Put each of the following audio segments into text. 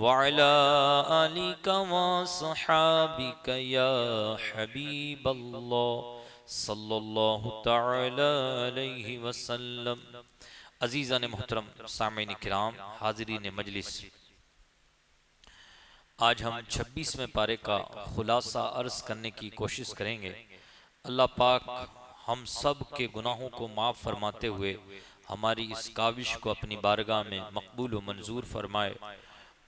वअला आलिका व सहाबिका या हबीबल्लाह सल्लल्लाहु तआला अलैहि वसल्लम। अजीज़ान मोहतरम, सामीन किराम, हाज़रीन मजलिस, आज हम 26वें पारे का खुलासा अर्ज करने की कोशिश करेंगे। अल्लाह पाक हम सब के गुनाहों को माफ़ फरमाते हुए हमारी इस काविश को अपनी बारगाह में मकबूल व मंजूर फरमाए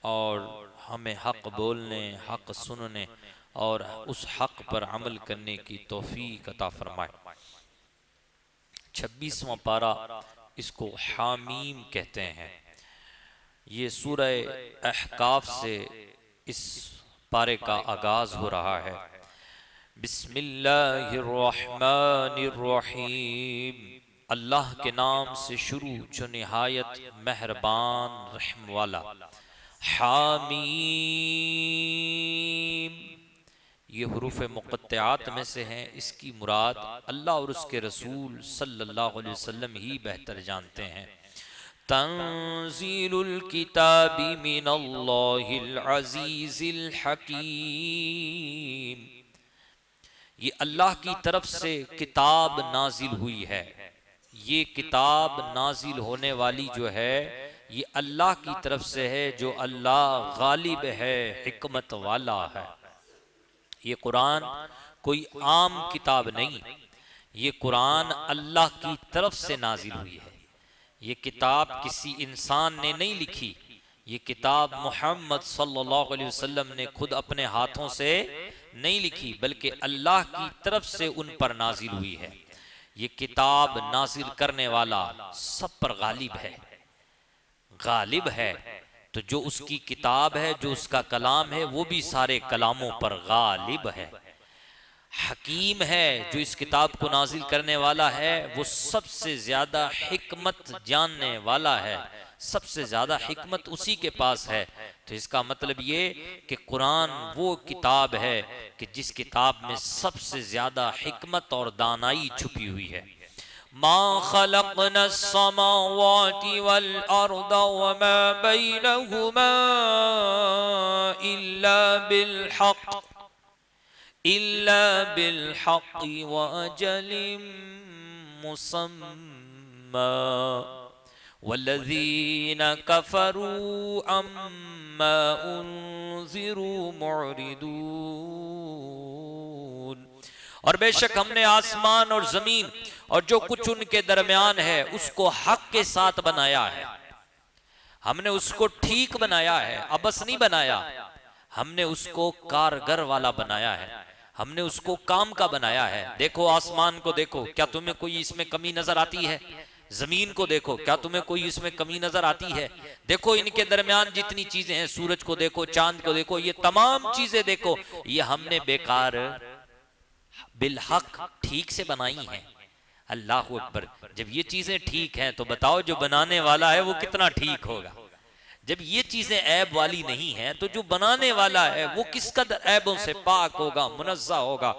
और हमें हक़ बोलने, हक़ सुनने और उस हक़ पर अमल करने की तौफीक अता फरमाए। 26वां पारा, इसको हामीम कहते हैं। ये सूरह अहकाफ से इस पारे का आगाज हो रहा है। बिस्मिल्लाहिर्रहमानिर्रहीम, अल्लाह के नाम से शुरू जो निहायत मेहरबान रहम वाला। हामीम, ये हुरूफ मुक़त्तिआत में से हैं। इसकी मुराद अल्लाह और उसके रसूल सल्लल्लाहु अलैहि वसल्लम ही बेहतर जानते हैं। तंज़ीलुल किताबी मिनल्लाहिल अज़ीज़िल हकीम, ये अल्लाह की तरफ से किताब नाजिल हुई है। ये किताब नाजिल होने वाली जो है ये अल्लाह की तरफ से है, जो अल्लाह गालिब है, हिकमत वाला है। ये कुरान कोई आम किताब नहीं, ये कुरान अल्लाह की तरफ से नाजिल हुई है। ये किताब किसी इंसान ने नहीं लिखी, ये किताब मोहम्मद सल्लल्लाहु अलैहि वसल्लम ने खुद अपने हाथों से नहीं लिखी, बल्कि अल्लाह की तरफ से उन पर नाजिल हुई है। ये किताब नाजिल करने वाला सब पर गालिब है, गालिब है। तो जो उसकी किताब है, जो उसका कलाम है, वो भी सारे कलामों पर गालिब है। हकीम है, जो इस किताब को नाजिल करने वाला है, वो सबसे ज्यादा हिकमत जानने वाला है। सबसे ज्यादा हिकमत उसी के पास है। तो इसका मतलब ये कि कुरान वो किताब है कि जिस किताब में सबसे ज्यादा हिकमत और दानाई छुपी हुई है। मा खलक़ना समावाति वल अर्द व मा बैनहुमा इल्ला बिल हक़्क़ि व अजलिम मुसम्मा वल्लज़ीना कफ़रू अम्मा उन्ज़िरू मुअरिदून। और बेशक हमने आसमान और जमीन और जो कुछ उनके दरमियान है उसको हक के साथ बनाया है। हमने उसको ठीक बनाया है, अबस नहीं बनाया। हमने उसको कारगर वाला बनाया है, हमने उसको काम का बनाया है। देखो आसमान को देखो, क्या तुम्हें कोई इसमें कमी नजर आती है? जमीन को देखो, क्या तुम्हें कोई इसमें कमी नजर आती है? देखो इनके दरमियान जितनी चीजें हैं, सूरज को देखो, चांद को देखो, ये तमाम चीजें देखो, ये हमने बेकार बिलहक ठीक से बनाई हैं। अल्लाह अकबर। जब ये चीजें ठीक हैं तो बताओ जो बनाने वाला है वो कितना ठीक होगा। जब ये चीजें ऐब वाली नहीं है तो जो बनाने वाला है वो किस कदर ऐबों से पाक होगा, मुनज़्ज़ा होगा।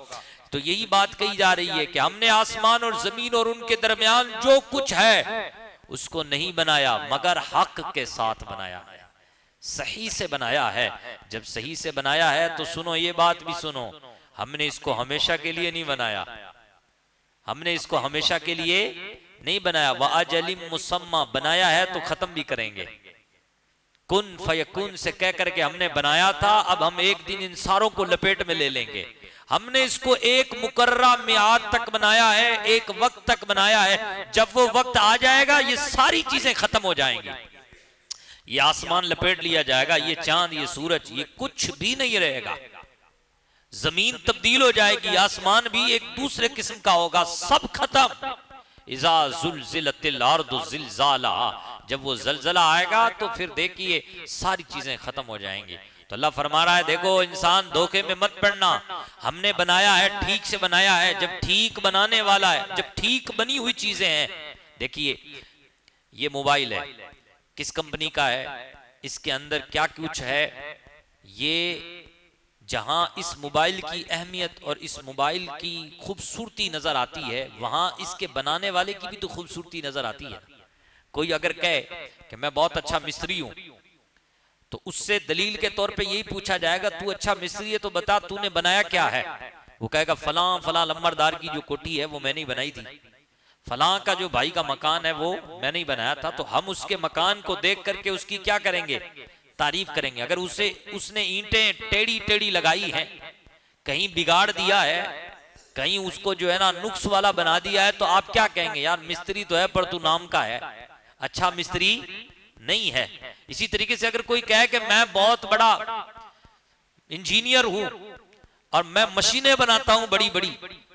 तो यही बात कही जा रही है कि हमने आसमान और जमीन और उनके दरमियान जो कुछ है उसको नहीं बनाया मगर हक के साथ बनाया है, सही से बनाया है। जब सही से बनाया है तो सुनो, ये बात भी सुनो, हमने इसको हमेशा के लिए नहीं बनाया, हमने इसको हमेशा के लिए नहीं बनाया। व अजलिम मुसम्मा, बनाया है तो खत्म भी करेंगे। कुन फयकुन से कह करके हमने बनाया था, अब हम एक दिन इन सारों को लपेट में ले लेंगे। हमने इसको एक मुकर्रा मियाद तक बनाया है, एक वक्त तक बनाया है। जब वो वक्त आ जाएगा ये सारी चीजें खत्म हो जाएंगी। ये आसमान लपेट लिया जाएगा, ये चांद, ये सूरज, ये कुछ भी नहीं रहेगा। जमीन तब्दील हो जाएगी, आसमान भी एक दूसरे किस्म का होगा, सब खत्म। इज़ा ज़ुल्ज़िलतिल अर्दु ज़िलज़ालहा, जब वो जलजला आएगा तो फिर देखिए सारी चीजें खत्म हो जाएंगी। तो अल्लाह फरमा रहा है, देखो इंसान धोखे में मत पड़ना, हमने बनाया है, ठीक से बनाया है। जब ठीक बनाने वाला है, जब ठीक बनी हुई चीजें हैं। देखिए ये मोबाइल है, किस कंपनी का है, इसके अंदर क्या कुछ है, ये जहां इस मोबाइल की अहमियत और इस मोबाइल की खूबसूरती नजर आती है, वहां इसके बनाने वाले की भी तो खूबसूरती नजर आती है। कोई अगर कहे कि मैं बहुत अच्छा मिस्त्री हूं तो उससे दलील के तौर पे यही पूछा जाएगा, तू अच्छा मिस्त्री है तो बता तूने बनाया क्या है। वो कहेगा फलां फलां लंबरदार की जो कोठी है वो मैंने ही बनाई थी, फलां का जो भाई का मकान है वो मैंने ही बनाया था। तो हम उसके मकान को देख करके उसकी क्या करेंगे, तारीफ करेंगे। अगर उसने ईंटें टेढ़ी टेढ़ी लगाई हैं, कहीं बिगाड़ दिया है, कहीं उसको जो है ना नुक्स वाला बना दिया है, तो आप क्या कहेंगे, यार मिस्त्री तो है पर तू नाम का है, अच्छा मिस्त्री नहीं है। इसी तरीके से अगर कोई कहे कि मैं बहुत बड़ा इंजीनियर हूं और मैं मशीनें बनाता हूं बड़ी बड़ी,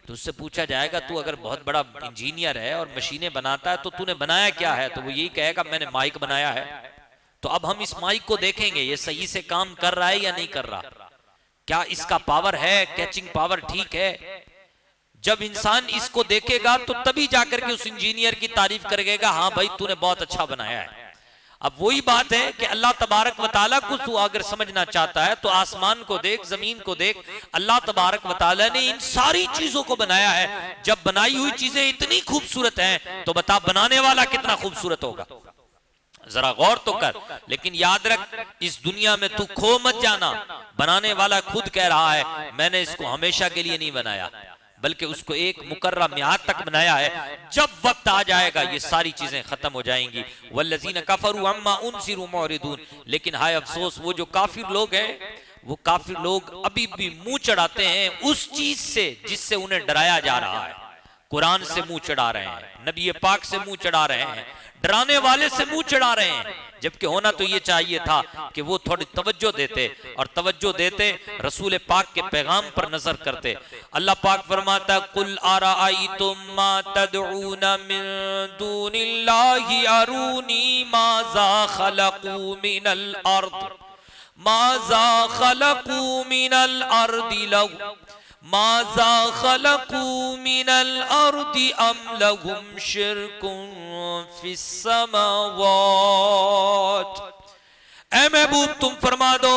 तो उससे पूछा जाएगा तू अगर बहुत बड़ा इंजीनियर है और मशीनें बनाता है तो तूने बनाया क्या है। तो वो यही कहेगा मैंने माइक बनाया है। तो अब हम इस माइक को देखेंगे ये सही से काम कर रहा है या नहीं कर रहा, क्या इसका पावर है, कैचिंग पावर ठीक है। जब इंसान इसको देखेगा तो तभी जाकर के उस इंजीनियर की तारीफ करेगा, हाँ भाई तूने बहुत अच्छा बनाया है। अब वही बात है कि अल्लाह तबारक व तआला को तू अगर समझना चाहता है तो आसमान को देख, जमीन को देख, अल्लाह तबारक व तआला ने इन सारी चीजों को बनाया है। जब बनाई हुई चीजें इतनी खूबसूरत हैं तो बता बनाने वाला कितना खूबसूरत होगा, जरा गौर तो कर। लेकिन याद रख इस दुनिया में तू खो मत जाना, बनाने वाला खुद कह रहा है मैंने इसको हमेशा के लिए नहीं बनाया, बल्कि उसको एक मुकर्रर मियाद तक बनाया है। जब वक्त आ जाएगा ये सारी चीजें खत्म हो जाएंगी। वल्लज़ीना कफरू अम्मा उनसिरू मुरिदून। लेकिन हाय अफसोस वो जो काफिर लोग हैं, वो काफिर लोग अभी भी मुंह चढ़ाते हैं उस चीज से जिससे उन्हें डराया जा रहा है। कुरान से मुंह चढ़ा रहे हैं, नबी पाक से मुंह चढ़ा रहे हैं, डराने वाले से मुंह चढ़ा रहे हैं। जबकि होना तो ये चाहिए था कि वो थोड़ी तवज्जो देते, और तवज्जो देते रसूल पाक के पैगाम पर नजर करते। अल्लाह पाक फरमाता कुल अराअयतुम मा तदऊन मिन दूनिल्लाहि अरूनी माज़ा खलक़ू मिनल अर्द माज़ा खलक़ू मिनल अर्दि लहू माज़ा खलक़ू मिनल अर्दि अम लहुम शिरकुन फिस समावात। ऐ महबूब तुम फरमा दो,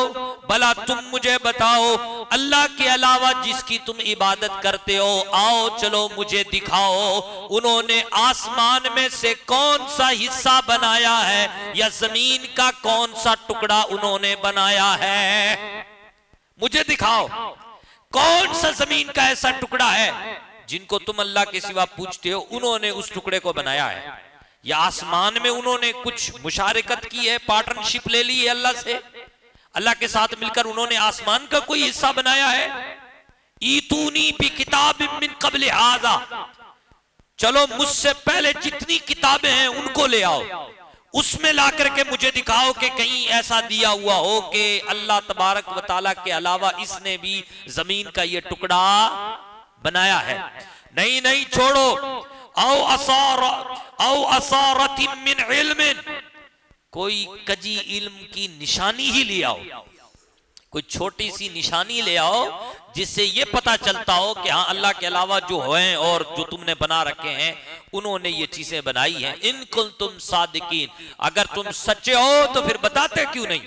भला तुम मुझे बताओ अल्लाह के अलावा जिसकी तुम इबादत करते हो, आओ चलो मुझे दिखाओ उन्होंने आसमान में से कौन सा हिस्सा बनाया है या जमीन का कौन सा टुकड़ा उन्होंने बनाया है। मुझे दिखाओ कौन सा जमीन का ऐसा टुकड़ा है जिनको तुम अल्लाह के सिवा पूछते हो उन्होंने उस टुकड़े को बनाया है, या आसमान में उन्होंने कुछ मुशारकत की है, पार्टनरशिप ले ली है अल्लाह से, अल्लाह के साथ मिलकर उन्होंने आसमान का कोई हिस्सा बनाया है। ईतूनी भी किताब मिन क़ब्ल हाज़ा, चलो मुझसे पहले जितनी किताबें हैं उनको ले आओ, उसमें ला करके मुझे दिखाओ कि कहीं ऐसा दिया हुआ हो कि अल्लाह तबारक व तआला के अलावा इसने भी जमीन का ये टुकड़ा बनाया है। नहीं नहीं छोड़ो, औ असारतिन मिन इल्मिन, कोई कजी इल्म की निशानी ही ले आओ, कोई छोटी सी निशानी ले आओ जिससे ये पता चलता हो कि हाँ अल्लाह के अलावा जो हैं और जो तुमने बना रखे हैं उन्होंने ये चीजें बनाई हैं। इन कुल तुम सादिकीन, अगर तुम सच्चे हो तो फिर बताते क्यों नहीं,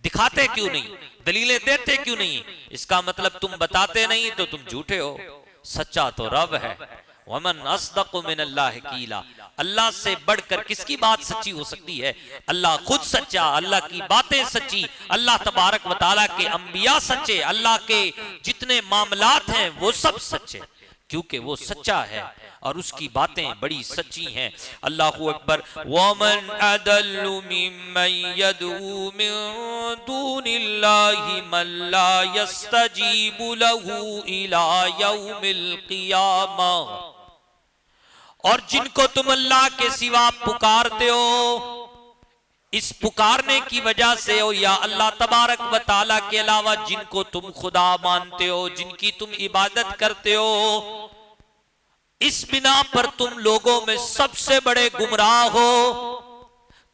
दिखाते क्यों नहीं, दलीलें देते क्यों नहीं। इसका मतलब तुम बताते नहीं तो तुम झूठे हो, सच्चा तो रब है। वमन अस्दक़ु मिनल्लाहि क़ीला, अल्लाह से बढ़कर किसकी बात सच्ची हो सकती है। अल्लाह खुद सच्चा, अल्लाह की बातें सच्ची, अल्लाह तबारक व तआला के अंबिया सच्चे, अल्लाह के जितने मामलात हैं वो सब सच्चे, क्योंकि वो सच्चा है और उसकी बातें बड़ी सच्ची हैं। अल्लाहु अकबर। वमन अदल्लु मिम्मन यदऊ मिन दूनिल्लाहि मन ला यस्तजीबु लहू इला यौमिल क़ियामा, और जिनको तुम अल्लाह के सिवा पुकारते हो, इस पुकारने की वजह से हो या अल्लाह तबारक व तआला के अलावा जिनको तुम खुदा मानते हो, जिनकी तुम इबादत करते हो, इस बिना पर तुम लोगों में सबसे बड़े गुमराह हो,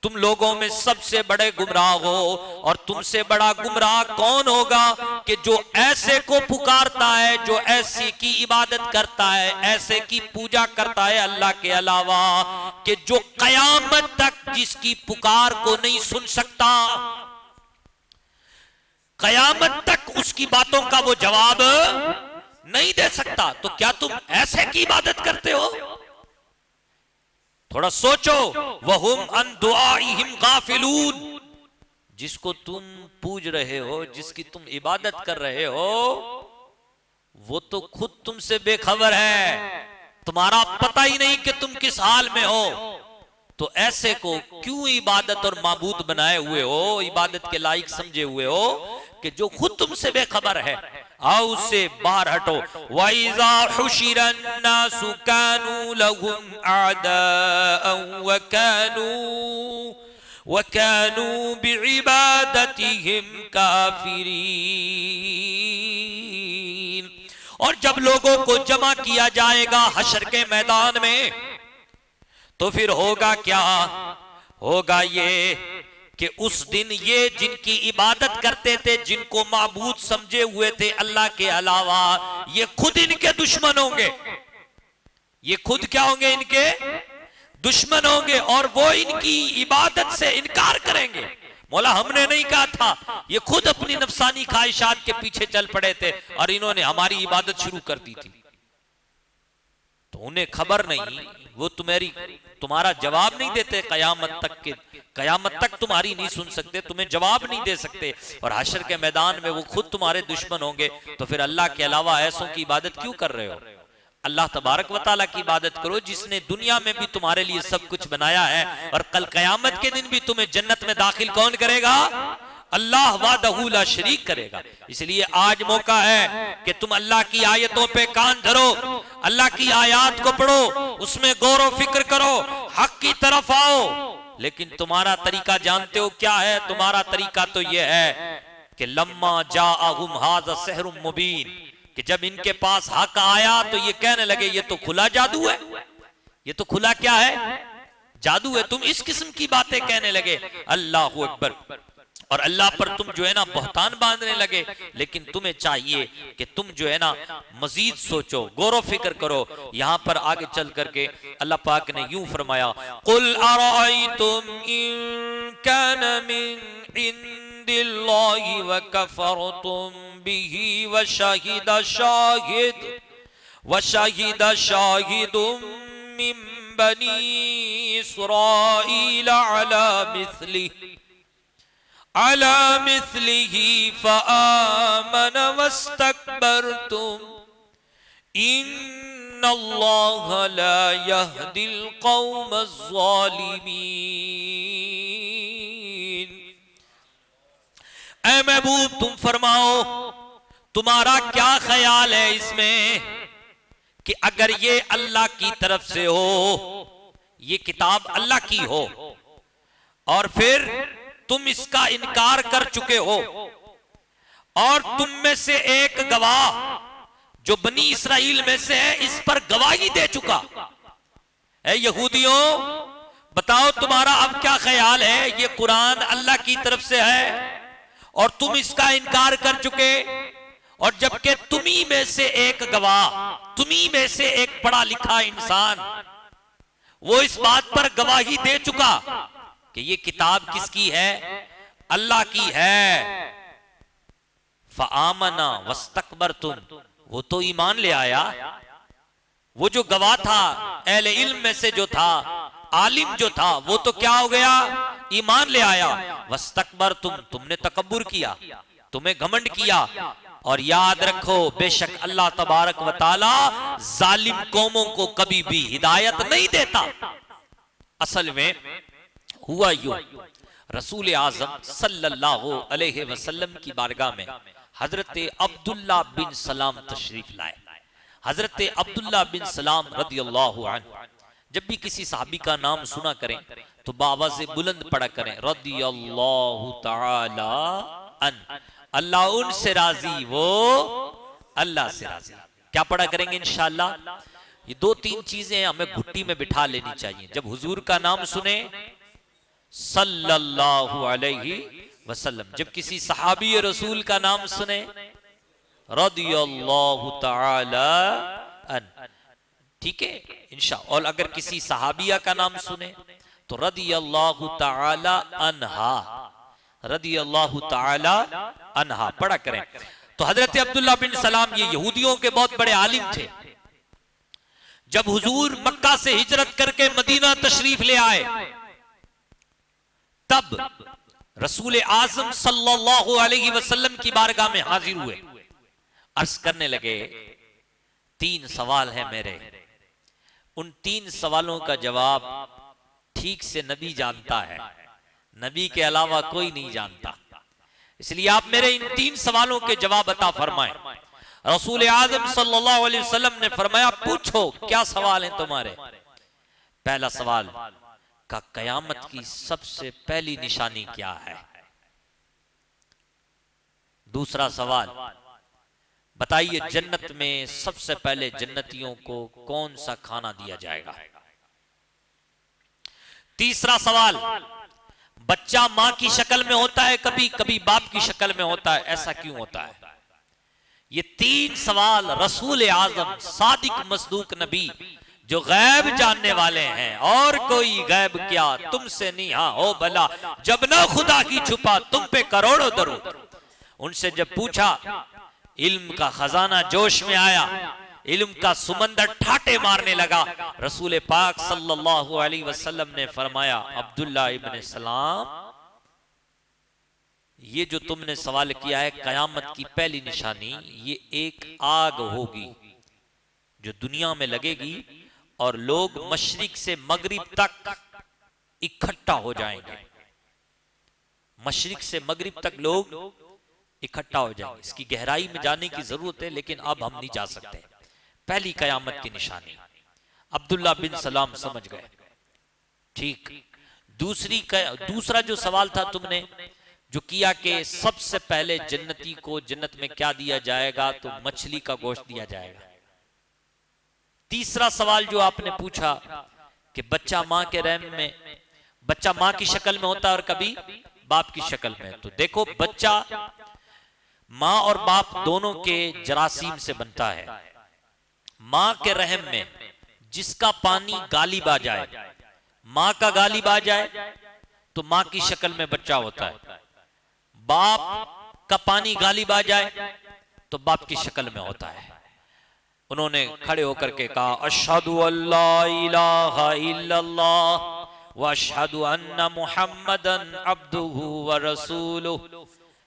तुम लोगों में सबसे बड़े गुमराह हो। और तुमसे बड़ा गुमराह कौन होगा कि जो ऐसे को पुकारता है, जो ऐसी की इबादत करता है, ऐसे की पूजा करता है अल्लाह के अलावा, कि जो कयामत तक जिसकी पुकार को नहीं सुन सकता, कयामत तक उसकी बातों का वो जवाब नहीं दे सकता। तो क्या तुम ऐसे की इबादत करते हो? थोड़ा सोचो। वहुम अन दुआइहिम गाफिलून, जिसको तुम पूज रहे हो, जिसकी तुम इबादत कर रहे हो, वो तो खुद तुमसे बेखबर है, तुम्हारा पता ही नहीं कि तुम किस हाल में हो। तो ऐसे को क्यों इबादत और माबूद बनाए हुए हो, इबादत के लायक समझे हुए हो कि जो खुद तुमसे बेखबर है। आओ उससे बाहर हटो। वइज़ा हुशिरन नासु कानू लहुम अअदाअन व कानू बिइबादतिहिम काफिरीन। और जब लोगों को जमा किया जाएगा हशर के मैदान में, तो फिर होगा क्या? होगा ये कि उस दिन ये जिनकी इबादत करते थे, जिनको माबूद समझे हुए थे अल्लाह के अलावा, ये खुद इनके दुश्मन होंगे। ये खुद क्या होंगे? इनके दुश्मन होंगे, और वो इनकी इबादत से इनकार करेंगे। मौला हमने नहीं कहा था, ये खुद अपनी नफसानी ख्वाहिशात के पीछे चल पड़े थे और इन्होंने हमारी इबादत शुरू कर दी थी। तो उन्हें खबर नहीं, वो तुम्हारा जवाब नहीं देते कयामत तक के, कयामत तक तुम्हारी नहीं सुन सकते, तुम्हें जवाब नहीं दे सकते। और हशर के मैदान में वो खुद तुम्हारे दुश्मन होंगे। तो फिर अल्लाह के अलावा ऐसों की इबादत क्यों कर रहे हो? अल्लाह तबारक व तआला की इबादत करो, जिसने दुनिया में भी तुम्हारे लिए सब कुछ बनाया है, और कल कयामत के दिन भी तुम्हें जन्नत में दाखिल कौन करेगा? अल्लाह वादहू ला शरीक करेगा। इसलिए आज मौका है कि तुम अल्लाह की आयतों पे कान धरो, अल्लाह की आयत को पढ़ो, उसमें गौर व फिक्र करो, हक की तरफ आओ। लेकिन तुम्हारा तरीका जानते हो क्या है? तुम्हारा तरीका तो यह है कि लम्मा जाअहुम हाज़ा सहरुम मुबीन, कि जब इनके पास हक आया तो ये कहने लगे ये तो खुला जादू है, ये तो खुला क्या है? जादू है। तुम इस किस्म की बातें कहने लगे। अल्लाहु अकबर। और अल्लाह पर तुम जो है ना बहतान बांधने लगे। लेकिन तुम्हें चाहिए कि तुम जो है ना मजीद सोचो, गौर फिक्र करो। यहां पर आगे चल करके अल्लाह पाक ने यूं फरमाया, कुल अरायतुम इन कान मिन इंदिल्लाहि व कफरतुम बिही व शहीद शाहिदुम मिन बनी इस्राईल अला मिस्लिही फ़आमन वस्तकबरतुम इन्नल्लाह ला यहदिल क़ौमज़ ज़ालिमीन। ऐ महबूब तुम फरमाओ, तुम्हारा क्या ख्याल है इसमें कि अगर ये अल्लाह की तरफ से हो, ये किताब अल्लाह की हो, और फिर तुम इसका इनकार कर चुके हो, और तुम में से एक गवाह जो बनी इस्राइल में से है इस पर गवाही दे चुका। ऐ यहूदियों बताओ तुम्हारा अब क्या ख्याल है? ये कुरान अल्लाह की तरफ से है और तुम इसका इनकार कर चुके, और जबकि तुम्ही में से एक गवाह, तुम्ही में से एक पढ़ा लिखा इंसान, वो इस बात पर गवाही दे चुका कि ये किताब किसकी है? अल्लाह की है। फ़आमना वस्तकबरतुम, वो तो ईमान ले आया। वो जो गवाह था अहले इल्म में से जो था, आलिम जो था, वो तो क्या हो गया? ईमान ले आया। वस्तकबरतुम, तुमने तकब्बुर किया, तुम्हें घमंड किया। और याद रखो बेशक अल्लाह तबारक व तआला जालिम कौमों को कभी भी हिदायत नहीं देता। असल में हुआ यूं, रसूल आज़म सल्लल्लाहु अलैहि वसल्लम की बारगाह में हजरत अब्दुल्ला बिन सलाम तशरीफ लाए। हजरत अब्दुल्ला बिन सलाम रदियल्लाहु अन्हु जब भी किसी साहबी का नाम सुना करें तो बावाज़े बुलंद पढ़ा करें, रदियल्लाहु ताला अन, अल्लाह उनसे राजी, वो अल्लाह से राजी। क्या पढ़ा करेंगे इंशाअल्लाह? ये दो तीन चीजें हमें घुट्टी में बिठा लेनी चाहिए। जब हुजूर का नाम सुने सल्लल्लाहु अलैहि वसल्लम, जब किसी सहाबी रसूल का नाम सुने रदियल्लाहु ताला अन, ठीक है इंशाअल्लाह। और अगर किसी सहाबिया का नाम सुने तो रदियल्लाहु ताला अन्हा, रदियल्लाहु ताला अन्हा पढ़ा करें। तो हजरत अब्दुल्ला बिन सलाम ये यहूदियों के बहुत बड़े आलिम थे। जब हुजूर मक्का से हिजरत करके मदीना तशरीफ ले आए, तब रसूल आजम सल्लल्लाहु अलैहि वसल्लम की बारगाह में हाजिर हुए। अर्ज करने लगे, 3 सवाल हैं मेरे, उन 3 सवालों का जवाब ठीक से नबी जानता है, नबी के अलावा कोई नहीं जानता, इसलिए आप मेरे इन 3 सवालों के जवाब अता फरमाएं। रसूल आजम सल्लल्लाहु अलैहि वसल्लम ने फरमाया, पूछो क्या सवाल हैं तुम्हारे। पहला सवाल का कयामत की सबसे पहली निशानी क्या है। दूसरा सवाल, बताइए जन्नत में सबसे पहले जन्नतियों को कौन सा खाना दिया जाएगा। तीसरा सवाल, बच्चा मां की शक्ल में होता है, कभी कभी बाप की शक्ल में होता है, ऐसा क्यों होता है। ये 3 सवाल रसूल आजम सादिक मसदूक नबी जो गैब जानने वाले हैं, और कोई गैब क्या तुमसे नहीं, हाँ हो भला जब ना खुदा की छुपा तुम पे करोड़ों दरूद। उनसे जब पूछा, इल्म का खजाना जोश में आया, इल्म का सुमंदर ठाटे मारने लगा। रसूल पाक सल्लल्लाहु अलैहि वसल्लम ने फरमाया, अब्दुल्ला इब्न सलाम, ये जो तुमने सवाल किया है कयामत की पहली निशानी, ये एक आग होगी जो दुनिया में लगेगी और लोग मशरिक से मगरिब तक इकट्ठा हो जाएंगे। मशरिक से मगरिब तक लोग इकट्ठा हो जाएंगे। इसकी गहराई में जाने की जरूरत है, लेकिन अब हम नहीं जा सकते। पहली कयामत की निशानी अब्दुल्ला बिन सलाम समझ गए, ठीक। दूसरा जो सवाल था तुमने जो किया कि सबसे पहले जन्नती को जन्नत में क्या दिया जाएगा, तो मछली का गोश्त दिया जाएगा। तीसरा सवाल जो आपने पूछा कि बच्चा मां के रहम में, बच्चा मां की शक्ल में होता है और कभी बाप की शक्ल में, तो देखो बच्चा मां और बाप दोनों के जरासीम से बनता है। मां के रहम में जिसका पानी गालिब आ जाए, मां का गालिब आ जाए तो मां की शक्ल में बच्चा होता है। बाप का पानी गालिब आ जाए तो बाप की शक्ल में होता है। उन्होंने खड़े होकर के कहा, अशहदु अल्ला इलाहा इल्लल्लाह व अशहदु अन्ना मुहम्मदन अब्दुहु व रसूलुहु।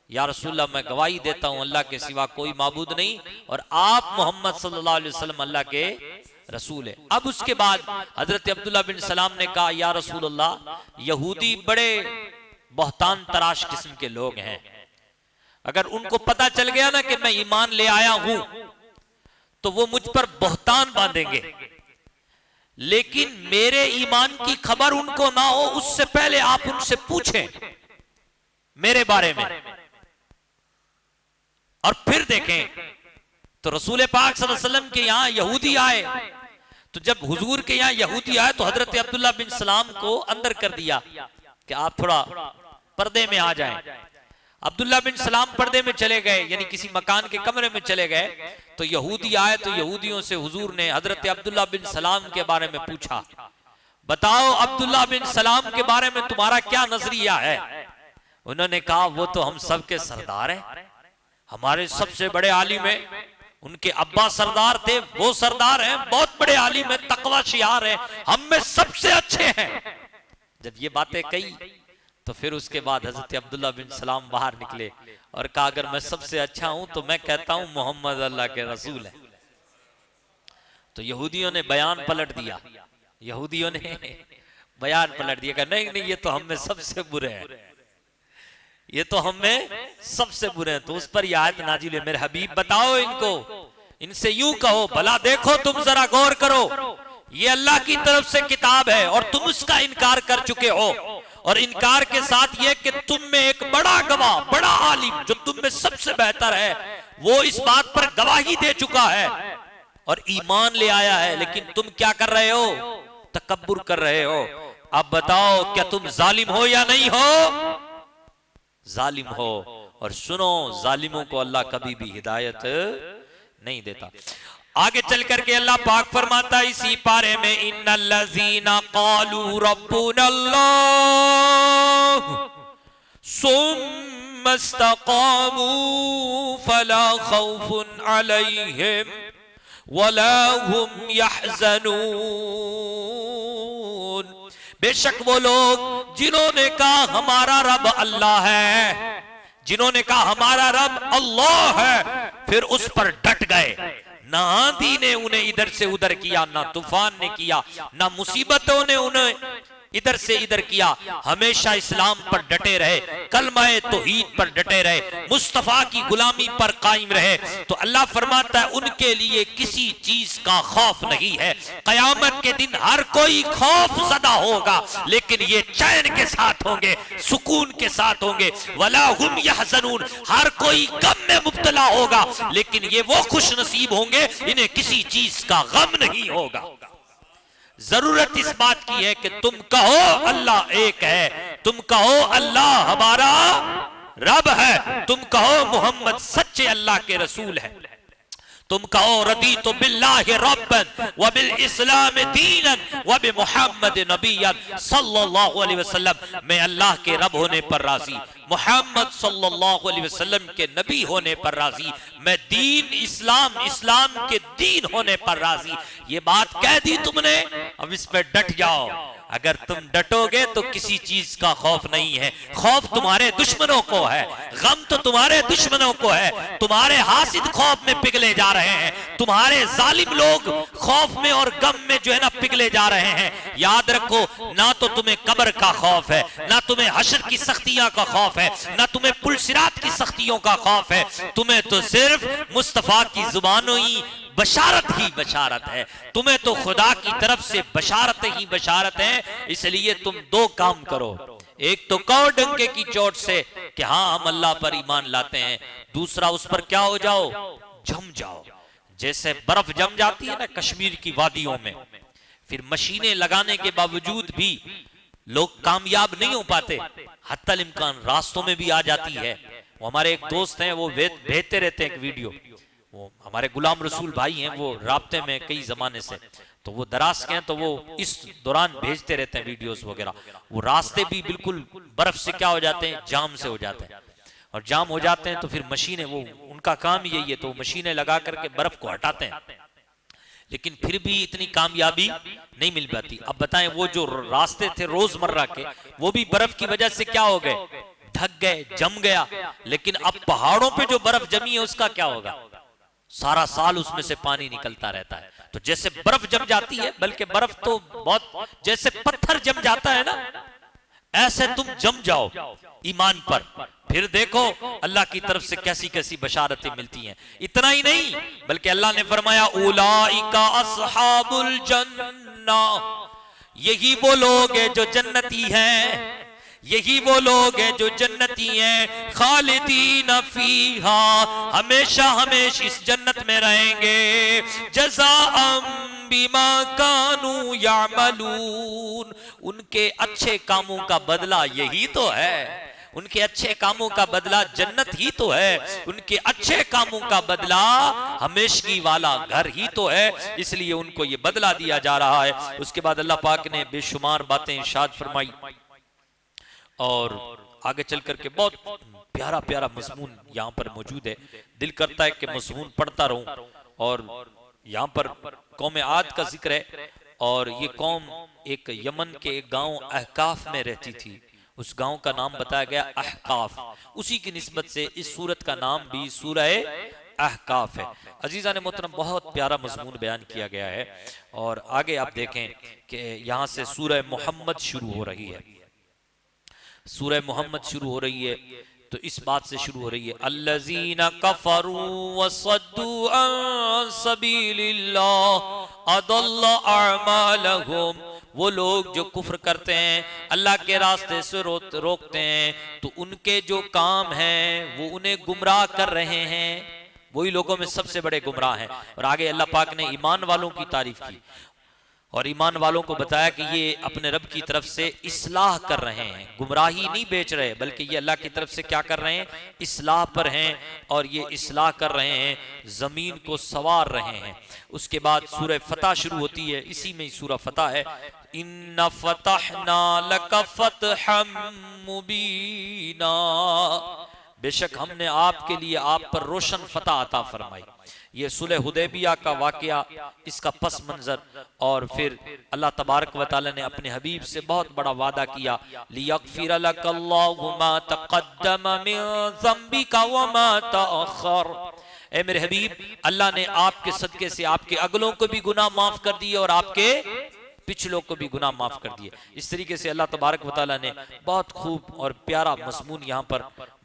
या रसूलल्लाह, मैं गवाही देता हूं अल्लाह के सिवा कोई माबूद नहीं और आप मोहम्मद सल्लल्लाहु अलैहि वसल्लम अल्लाह के रसूल है। अब उसके बाद हजरत अब्दुल्ला बिन सलाम ने कहा, या रसूलल्लाह, यहूदी बड़े बहतान तराश किस्म के लोग हैं, अगर उनको पता चल गया ना कि मैं ईमान ले आया हूं तो वो मुझ पर बहतान बांधेंगे, लेकिन मेरे ईमान की खबर उनको ना हो उससे पहले आप उनसे पूछें मेरे बारे में और फिर देखें। तो रसूल पाक सल्लल्लाहु अलैहि वसल्लम के यहां यहूदी आए, तो जब हुजूर के यहां यहूदी आए तो हजरत अब्दुल्ला बिन सलाम को अंदर कर दिया कि आप थोड़ा पर्दे में आ जाएं। अब्दुल्ला बिन सलाम पर्दे में चले गए, यानी किसी मकान के कमरे में चले गए। तो यहूदी आए तो यहूदियों से हुजूर ने हजरत अब्दुल्ला बिन सलाम के बारे में पूछा, बताओ अब्दुल्ला बिन सलाम के बारे में तुम्हारा क्या नजरिया है। उन्होंने कहा, वो तो हम सबके सरदार हैं, हमारे सबसे बड़े आलिम हैं, उनके अब्बा सरदार थे, वो सरदार हैं, बहुत बड़े आलिम हैं, तकवा शियार हैं, हम में सबसे अच्छे हैं। जब ये बातें कही तो फिर उसके बाद हजरत अब्दुल्ला बिन सलाम बाहर निकले और कहा, अगर मैं सबसे अच्छा हूं तो मैं कहता हूं मोहम्मद अल्लाह के रसूल है। तो यहूदियों ने बयान पलट दिया, यहूदियों ने बयान पलट दिया, नहीं नहीं, ये तो हम में सबसे बुरे हैं, ये तो हम में सबसे बुरे हैं। तो उस पर यह आयत नाजिल है, मेरे हबीब बताओ इनको, इनसे यूं कहो, भला देखो तुम जरा गौर करो, ये अल्लाह की तरफ से किताब है और तुम उसका इनकार कर चुके हो, और इनकार के साथ ये कि तुम में एक बड़ा गवाह, बड़ा आलिम जो तुम में सबसे बेहतर है, वो इस बात पर गवाही दे चुका है और ईमान ले आया है, लेकिन तुम क्या कर रहे हो, तकब्बुर कर रहे हो। अब बताओ क्या तुम जालिम हो या नहीं हो, जालिम हो। और सुनो, जालिमों को अल्लाह कभी भी हिदायत नहीं देता। आगे चल करके अल्लाह पाक फरमाता है इसी पारे में, इन्नल्लज़ीना क़ालू रब्बुनल्लाह सुम्मा इस्तक़ामू फला खौफुन अलैहिम वला हुम यहज़नून। बेशक वो लोग जिन्होंने कहा हमारा रब अल्लाह है, जिन्होंने कहा हमारा रब अल्लाह है, फिर उस पर डट गए। ना आंधी ने उन्हें इधर से उधर किया, ना तूफान ने किया, ना मुसीबतों ने उन्हें इधर से इधर किया, हमेशा इस्लाम पर डटे रहे, कलमाए तौहीद पर डटे रहे, मुस्तफा की गुलामी पर कायम रहे। तो अल्लाह फरमाता है उनके लिए किसी चीज का खौफ नहीं है। कयामत के दिन हर कोई खौफ ज़दा होगा, लेकिन ये चैन के साथ होंगे, सुकून के साथ होंगे। वला हुम यहज़नून, हर कोई गम में मुब्तला होगा, लेकिन ये वो खुश नसीब होंगे इन्हें किसी चीज का गम नहीं होगा। जरूरत इस बात की है कि तुम कहो अल्लाह एक है, तुम कहो अल्लाह हमारा रब है, तुम कहो मोहम्मद सच्चे अल्लाह के रसूल है, तुम कहो रदीतु बिल्लाहि रब्बन व बिल इस्लाम दीनन व बि मुहम्मद नबिय्यन सल्लल्लाहु अलैहि वसल्लम, मैं अल्लाह के रब होने पर राजी, मोहम्मद सल्लल्लाहु अलैहि वसल्लम के नबी होने पर राजी, मैं दीन इस्लाम, इस्लाम के दीन होने पर राजी। ये बात कह दी तुमने, अब इस पे डट जाओ। अगर तुम डटोगे तो किसी चीज का खौफ नहीं है। खौफ तुम्हारे दुश्मनों को है, गम तो तुम्हारे दुश्मनों को है। तुम्हारे हासिद खौफ में पिघले जा रहे हैं, तुम्हारे जालिम लोग खौफ में और गम में जो है ना पिघले जा रहे हैं। याद रखो, ना तो तुम्हें कब्र का खौफ है, ना तुम्हें हश्र की सख्तियां का खौफ है, ना तुम्हें पुलसिरात की सख्तियों का खौफ है। तुम्हें तो सिर्फ मुस्तफा की जुबानों ही बशारत ही बशारत है, तुम्हें तो खुदा की तरफ से बशारत ही बशारत है। इसलिए तुम दो काम करो, एक तो कहो डंके की चोट से कि हाँ हम अल्लाह पर ईमान लाते हैं, दूसरा उस पर क्या हो जाओ, जम जाओ। जैसे बर्फ जम जाती है ना कश्मीर की वादियों में, फिर मशीनें लगाने के बावजूद भी लोग कामयाब नहीं हो पाते, हत्तल इम्कान रास्तों में भी आ जाती है। वो हमारे एक दोस्त हैं, वो भेजते रहते हैं एक वीडियो, वो हमारे गुलाम रसूल भाई हैं, वो राब्ते में कई जमाने से, तो वो दराज के हैं, तो वो इस दौरान भेजते रहते हैं वीडियोस वगैरह। वो रास्ते भी बिल्कुल बर्फ से क्या हो जाते हैं, जाम से हो जाते हैं, और जाम हो जाते हैं तो फिर मशीनें, वो उनका काम ही यही है, तो मशीनें लगा करके बर्फ को हटाते हैं, लेकिन फिर भी इतनी कामयाबी नहीं मिल पाती। अब बताएं, वो जो रास्ते थे रोजमर्रा के, वो भी बर्फ की वजह से क्या हो गए, ढक गए, जम गया। लेकिन अब पहाड़ों पे जो बर्फ जमी है उसका क्या होगा, सारा साल उसमें से पानी निकलता रहता है। तो जैसे बर्फ जम जाती है, बल्कि बर्फ तो बहुत, जैसे पत्थर जम जाता है ना, ऐसे तुम जम जाओ ईमान पर, फिर देखो अल्लाह की तरफ से कैसी कैसी बशारतें मिलती हैं। इतना ही नहीं, बल्कि अल्लाह ने फरमाया उलाइका अस्हाबुल जन्ना, यही वो लोग हैं जो जन्नती हैं, यही वो लोग हैं जो जन्नती हैं। खालिदीन फीहा, हमेशा हमेशा इस जन्नत में रहेंगे। जज़ाअम बिमा कानू यामलून, उनके अच्छे कामों का बदला यही तो है, उनके अच्छे कामों का बदला जन्नत ही तो है, उनके अच्छे कामों का बदला हमेशगी वाला घर ही तो है, इसलिए उनको ये बदला दिया जा रहा है। उसके बाद अल्लाह पाक ने बेशुमार बातें इरशाद फरमाई, और आगे चल करके बहुत प्यारा प्यारा मज़मून यहाँ पर मौजूद है। दिल करता है कि मज़मून पढ़ता रहूं। और यहाँ पर कौम आद का जिक्र है, और ये कौम एक यमन के एक गांव अहकाफ में रहती थी, उस गांव का नाम बताया गया अहकाफ। उसी की निस्बत से इस सूरत का नाम भी सूरह अहकाफ है। अजीज़ा ने मोहतरम, बहुत प्यारा मज़मून बयान किया गया है। और आगे आप देखें कि यहाँ से सूरह मोहम्मद शुरू हो रही है, सूरह मोहम्मद शुरू हो रही है, तो इस बात से शुरू हो रही है, अल्लज़ीना कफ़रू वसद्दू अन सबीलिल्लाह अदल्ला अअमालहुम, वो लोग जो कुफ्र करते हैं, अल्लाह के रास्ते से रोकते हैं, तो उनके जो काम हैं वो उन्हें गुमराह कर रहे हैं, वही लोगों में सबसे बड़े गुमराह हैं। और आगे अल्लाह पाक ने ईमान वालों की तारीफ की और ईमान वालों को बताया कि ये अपने रब की तरफ से इस्लाह कर रहे हैं, गुमराही नहीं बेच रहे, बल्कि ये अल्लाह की तरफ से क्या कर रहे हैं, इस्लाह पर हैं, और ये इस्लाह कर रहे हैं, जमीन को संवार रहे हैं। उसके बाद सूरह फतह शुरू होती है, इसी में सूरह फतह है, इन्ना फतहना लक फतहम मुबीना, बेशक हमने आपके लिए आप पर रोशन फतह अता फरमाई। ये सुलह हुदैबिया का वाकया, इसका पस मंजर, और फिर अल्लाह तबारक व तआला ने अपने हबीब से बहुत बड़ा वादा किया, लियग़फ़िर लकल्लाहु मा तक़द्दम मिन ज़ंबिका व मा तअख़्ख़र। ए मेरे हबीब, अल्लाह ने आपके सदके से आपके अगलों को भी गुनाह माफ कर दिए और आपके पिछलों को भी गुनाह माफ कर दिए। इस तरीके से अल्लाह तबारक व तआला ने बहुत खूब और प्यारा मज़मून यहाँ पर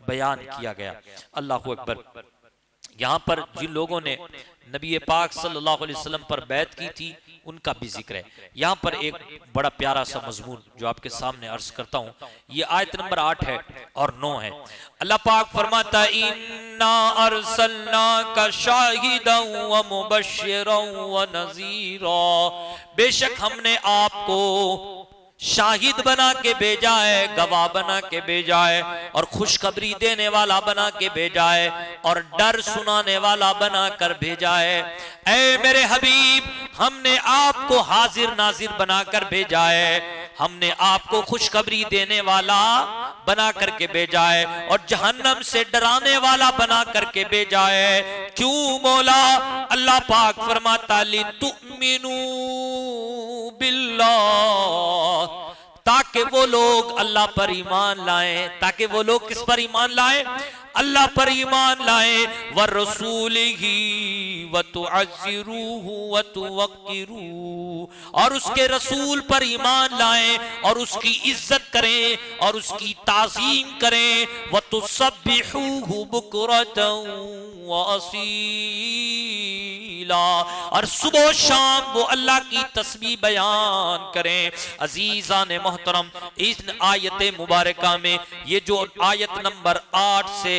बयान किया गया। अल्लाहु अकबर। यहाँ पर जिन लोगों ने नबी पाक सल्लल्लाहु अलैहि वसल्लम पर बैत की थी उनका भी जिक्र है। यहाँ पर एक बड़ा प्यारा सा मजमून जो आपके सामने अर्ज करता हूँ, ये आयत नंबर 8 है और 9 है। अल्लाह पाक फरमाता है, इन्ना अरसलनाका शाहिदन व मुबश्शिरन व नज़ीरा। बेशक हमने आपको शाहिद बना के भेजा है, गवाह बना के भेजा है, और खुशखबरी देने वाला बना के भेजा है, और डर सुनाने वाला बना कर भेजा है। ऐ मेरे हबीब, हमने आपको हाजिर नाजिर बनाकर भेजा है, हमने आपको खुशखबरी देने वाला बना करके भेजा है, और जहन्नम से डराने वाला बना करके भेजा है। क्यों मौला? अल्लाह पाक फरमाता, लितुमिनू बिल्लाह, ताकि वो लोग अल्लाह पर ईमान लाएं। ताकि वो लोग किस पर ईमान लाएं? अल्लाह पर ईमान लाएं। व रसूलिही व तुअज़्ज़िरूहु व तुवक्किरूहु, और उसके रसूल पर ईमान लाएं और उसकी इज्जत करें और उसकी ताज़ीम करें। व तुसब्बिहूहु बुकरतन व असीला, और सुबह शाम वो अल्लाह की तस्बीह बयान करें। अजीज़ान मोहतरम, इस आयत मुबारका में ये जो आयत नंबर 8 से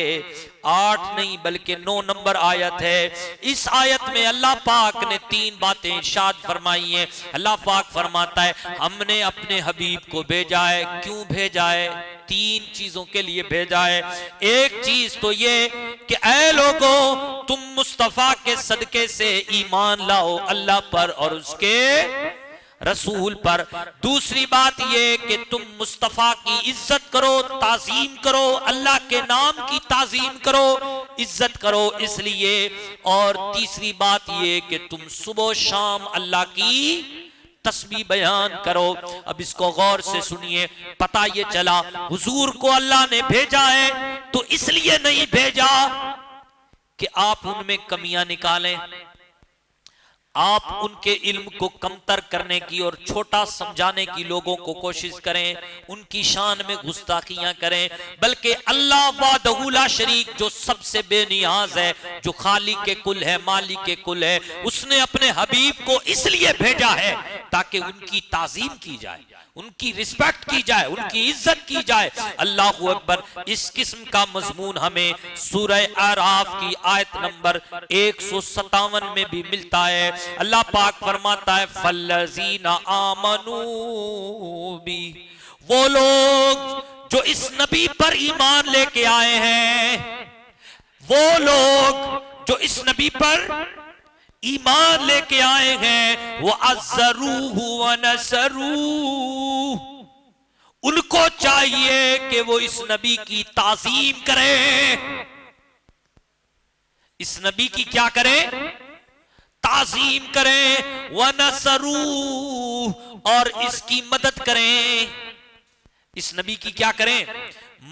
8 नहीं बल्कि 9 नंबर आयत है, इस आयत में अल्लाह पाक ने 3 बातें इरशाद फरमाई हैं। अल्लाह पाक फरमाता है, हमने अपने हबीब को भेजा है। क्यों भेजा है? 3 चीजों के लिए भेजा है। एक चीज तो ये कि ऐ लोगों, तुम मुस्तफा के सदके से ईमान लाओ अल्लाह पर और उसके रसूल पर। दूसरी बात ये कि तुम मुस्तफा की इज्जत करो, ताजीम करो, अल्लाह के नाम की ताजीम करो, इज्जत करो इसलिए। और तीसरी बात ये कि तुम सुबह शाम अल्लाह की तस्बीह बयान करो। अब इसको गौर से सुनिए। पता ये चला हुजूर को अल्लाह ने भेजा है तो इसलिए नहीं भेजा कि आप उनमें कमियां निकालें, आप उनके इल्म को कमतर करने की और छोटा समझाने की लोगों को कोशिश करें, उनकी शान में गुस्ताखियां करें, बल्कि अल्लाह वाहदहू ला शरीक जो सबसे बेनियाज है, जो खालिक के कुल है, मालिक के कुल है, उसने अपने हबीब को इसलिए भेजा है ताकि उनकी ताजीम की जाए, उनकी रिस्पेक्ट की जाए, उनकी इज्जत की जाए। अल्लाहू अकबर। इस किस्म का मजमून हमें सूरह आराफ की आयत नंबर 157 में भी मिलता है। अल्लाह पाक फरमाता है, फल्लज़ीना आमनू बी, वो लोग जो इस नबी पर ईमान लेके आए हैं, वो लोग जो इस नबी पर ईमान लेके आए हैं, वो अज़्ज़रूहु व नसरूहु, उनको चाहिए कि वो इस नबी की ताज़ीम करें। इस नबी की क्या करें? ताज़ीम करें। व नसरूहु, और इसकी मदद करें। इस नबी की क्या करें?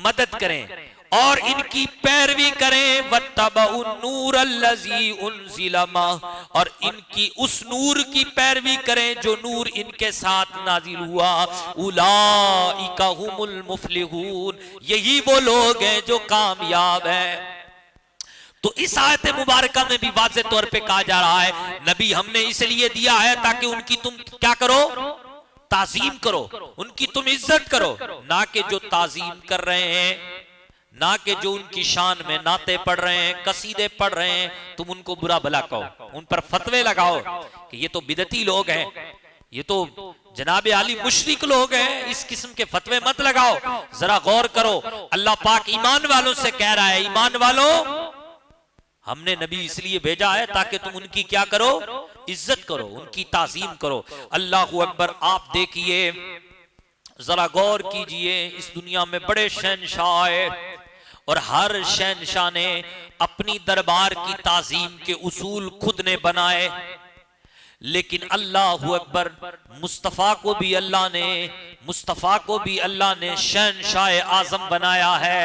मदद करें और इनकी पैरवी करें। वत्तबउन नूर अल्लज़ी उनज़िला माह, और इनकी उस नूर की पैरवी करें जो नूर इनके साथ नाजिल हुआ। उलाइका हुमुल मुफ्लिहून, यही वो लोग हैं जो कामयाब हैं। तो इस आयत मुबारका में भी वाज़ेह तौर पे कहा जा रहा है, नबी हमने इसलिए दिया है ताकि उनकी तुम क्या करो? ताज़ीम करो, उनकी तुम इज्जत करो, ना कि जो ताज़ीम कर रहे हैं, ना कि जो उनकी शान में नाते पढ़ रहे हैं, कसीदे पढ़ रहे हैं, तुम उनको बुरा भला कहो, उन पर फतवे लगाओ कि ये तो बिदती लोग हैं, ये तो जनाब आली मुशरिक लोग हैं, इस किस्म के फतवे मत लगाओ। जरा गौर करो, अल्लाह पाक ईमान वालों से कह रहा है, ईमान वालों, हमने नबी इसलिए भेजा है ताकि तुम उनकी क्या करो? इज्जत करो, उनकी ताज़ीम करो। अल्लाहू अकबर। आप देखिए, जरा गौर कीजिए, इस दुनिया में बड़े शहंशाह आए और हर शहनशाह ने अपनी दरबार की ताजीम के उसूल खुद ने बनाए, लेकिन अल्लाह अकबर, मुस्तफ़ा को भी अल्लाह ने शहनशाह आजम बनाया है,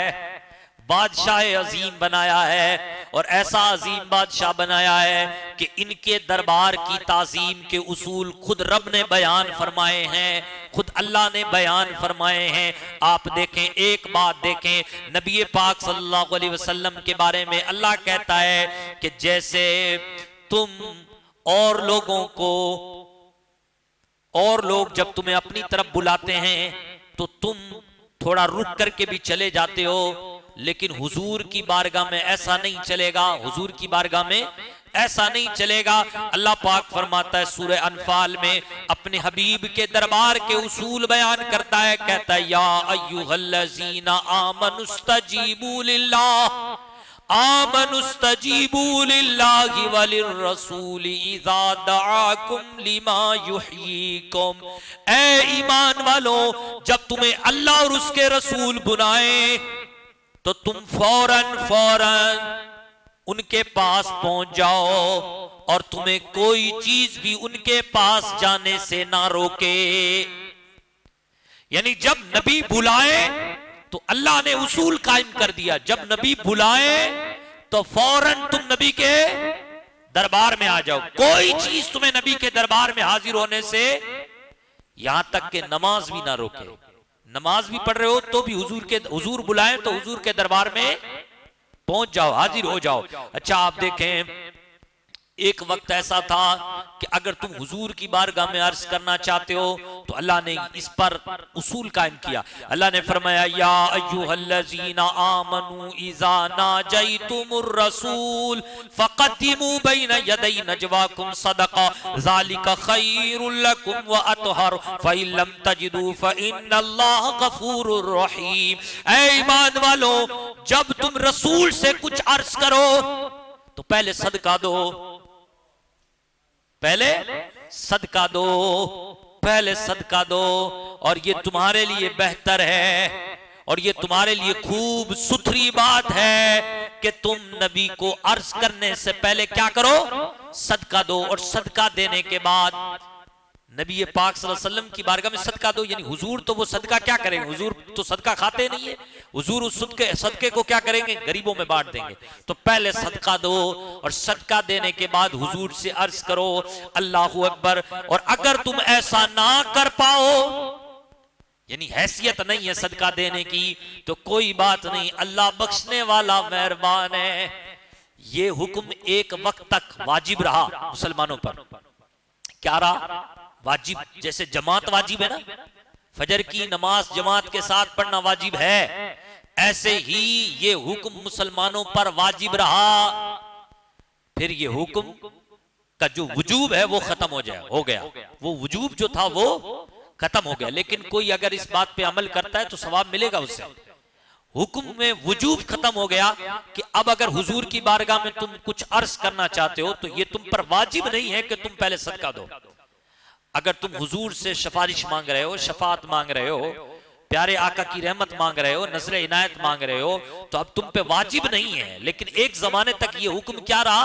बादशाह अजीम बनाया है। और ऐसा अजीम बादशाह बनाया है कि इनके दरबार की ताजीम के उसूल खुद रब ने बयान फरमाए हैं, खुद अल्लाह ने बयान फरमाए हैं। आप देखें, एक बात देखें, नबी पाक सल्लल्लाहु अलैहि वसल्लम के बारे में अल्लाह कहता है कि जैसे तुम और लोग जब तुम्हें अपनी तरफ बुलाते हैं तो तुम थोड़ा रुक करके भी चले जाते हो, लेकिन हुजूर की बारगाह में ऐसा नहीं चलेगा, हुजूर की बारगाह में ऐसा नहीं चलेगा। अल्लाह पाक फरमाता है सूरह अनफाल में, अपने हबीब के दरबार के उसूल बयान करता है, कहता है या अय्युहल्लज़ीना आमनुस्तजीबू लिल्लाह आमनुस्तजीबू लिल्लाहि वलिर्रसूली इज़ा दआकुम लिमा युहयीकुम। ऐ ईमान वालों, जब तुम्हें अल्लाह और उसके रसूल बुलाए तो तुम फौरन उनके पास पहुंच जाओ और तुम्हें कोई चीज भी उनके पास जाने से ना रोके। यानी जब नबी बुलाए तो अल्लाह ने उसूल कायम कर दिया, जब नबी बुलाए तो फौरन तुम नबी के दरबार में आ जाओ, कोई चीज तुम्हें नबी के दरबार में हाजिर होने से, यहां तक कि नमाज भी ना रोके। नमाज भी पढ़ रहे हो तो भी हुजूर बुलाए तो हुजूर के दरबार में पहुंच जाओ, हाजिर हो जाओ। अच्छा, आप देखें, एक वक्त ऐसा था कि अगर तुम हुजूर की बारगाह में अर्ज करना चाहते हो तो अल्लाह ने इस पर उसूल कायम किया। अल्लाह ने फरमाया या अय्युहल्लज़ीना आमनू इज़ा नाजयतुमुर रसूल फक़द्दिमू बैना यदै नजवाकुम सदक़ा ज़ालिका खैरुल लकुम व अतहर फ़इन लम तजिदू फ़इन्नल्लाह गफ़ूरुर रहीम। ऐ ईमान वालों, जब तुम रसूल से कुछ अर्ज करो तो पहले सदका दो, पहले सदका दो, और ये तुम्हारे लिए बेहतर है और ये तुम्हारे लिए खूब सुथरी बात है कि तुम नबी को अर्ज करने से पहले क्या करो, सदका दो। और सदका देने के बाद नबी पाक सल्लल्लाहु अलैहि वसल्लम की बारगाह में सदका दो, यानी हुजूर तो वो सदका क्या करेंगे, हुजूर तो सदका खाते नहीं है, हुजूर उस सदके को क्या करेंगे, गरीबों में बांट देंगे। तो पहले सदका दो और सदका देने के बाद हुजूर से अर्ज करो अल्लाहू अकबर। और अगर तुम ऐसा ना कर पाओ, यानी हैसियत नहीं है सदका देने की, तो कोई बात नहीं, अल्लाह बख्शने वाला मेहरबान है। ये हुक्म एक वक्त तक वाजिब रहा मुसलमानों पर। क्या रहा? वाजिब। जैसे जमात वाजिब है ना, फजर की नमाज जमात के साथ पढ़ना वाजिब है, ऐसे ही ये हुक्म मुसलमानों पर वाजिब रहा। फिर ये हुक्म का जो वजूब है वो खत्म हो गया, वो वजूब जो था वो खत्म हो गया। लेकिन कोई अगर इस बात पे अमल करता है तो सवाब मिलेगा उससे। हुक्म में वजूब खत्म हो गया कि अब अगर हुजूर की बारगाह में तुम कुछ अर्ज करना चाहते हो तो ये तुम पर वाजिब नहीं है कि तुम पहले सदका दो। अगर तुम हुजूर से सिफारिश मांग रहे हो, शफात मांग रहे हो, प्यारे आका की रहमत मांग रहे हो, नजर इनायत मांग रहे हो, तो अब तुम पे वाजिब नहीं है। लेकिन एक जमाने तक ये हुक्म क्या रहा,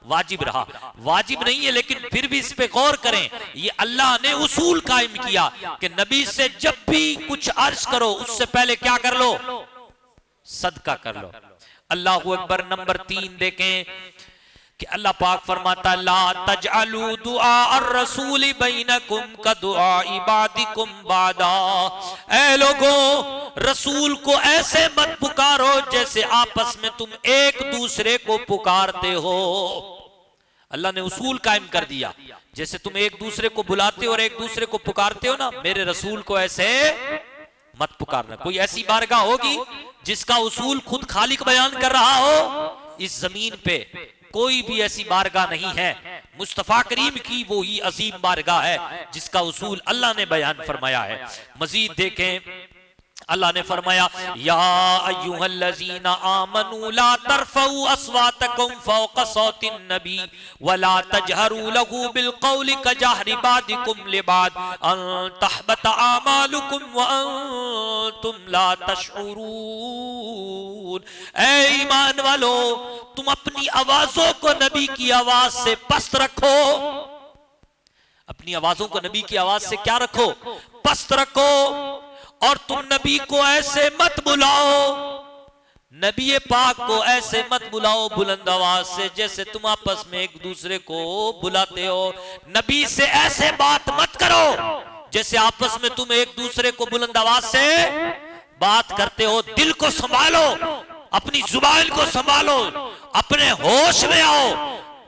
वाजिब रहा। वाजिब नहीं है, लेकिन फिर भी इस पे गौर करें, ये अल्लाह ने उसूल कायम किया कि नबी से जब भी कुछ अर्ज करो उससे पहले क्या कर लो, सदका कर लो। अल्लाहू अकबर। नंबर 3 देखें कि अल्लाह पाक फरमाता ला तजअलू दुआ ar-रसूल बैनकुम का दुआ इबादिकुम बादा। ऐ लोगों, रसूल को ऐसे मत पुकारो जैसे आपस में तुम एक दूसरे को पुकारते हो। अल्लाह ने उसूल कायम कर दिया, जैसे तुम एक दूसरे को बुलाते हो और एक दूसरे को पुकारते हो ना, मेरे रसूल को ऐसे मत पुकारना। कोई ऐसी बारगाह होगी जिसका उसूल खुद खालिक बयान कर रहा हो? इस जमीन पे कोई भी ऐसी बारगाह नहीं है। मुस्तफा करीम की वो ही अजीम बारगाह है जिसका उसूल अल्लाह ने बयान फरमाया है। मजीद देखें, अल्लाह ने फरमाया या अय्युहल्लज़ीना आमनू ला तरफऊ अस्वातकुम फौqa सौतिन नबी वला तजहरू लहू बिलक़ौलि कजहरि बादिकुम लिबाद अन तहबत आमालुकुम व अंतुम ला तशऊरून। ऐ ईमान वालो, तुम अपनी आवाजों को नबी की आवाज से पस्त रखो। अपनी आवाजों को नबी की आवाज से क्या रखो? पस्त रखो। और तुम नबी को ऐसे मत बुलाओ, नबी पाक को ऐसे मत बुलाओ बुलंद आवाज से जैसे तुम आपस में एक दूसरे को बुलाते हो। नबी से ऐसे बात मत करो जैसे आपस में तुम एक दूसरे को बुलंद आवाज से बात करते हो। दिल को संभालो, अपनी जुबान को संभालो, अपने होश में आओ।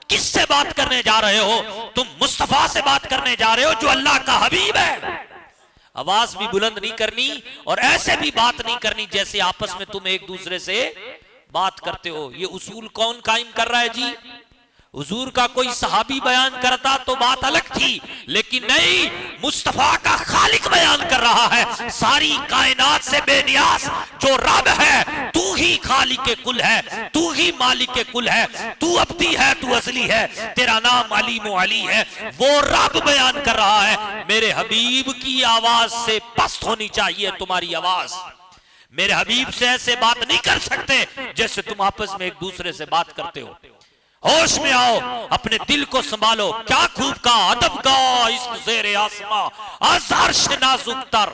किससे बात करने जा रहे हो? तुम मुस्तफा से बात करने जा रहे हो जो अल्लाह का हबीब है। आवाज भी बुलंद नहीं करनी और ऐसे भी बात नहीं करनी जैसे आपस में तुम एक दूसरे से बात करते हो। ये उसूल कौन कायम कर रहा है जी? हुजूर का कोई सहाबी बयान करता तो बात अलग थी, लेकिन नहीं, मुस्तफा का खालिक बयान कर रहा है। सारी कायनात से बेनियाज जो रब है, तू ही खालिक के कुल है, तू ही मालिक के कुल है, तू अब्दी है, तू असली है, तेरा नाम अलीम अली है। वो रब बयान कर रहा है मेरे हबीब की आवाज से पस्त होनी चाहिए तुम्हारी आवाज। मेरे हबीब से ऐसे बात नहीं कर सकते जैसे तुम आपस में एक दूसरे से बात करते हो। होश में आओ, अपने दिल को संभालो। क्या खूब का अदब का इस ज़ेरे आसमां आज़ार से नाजुक तर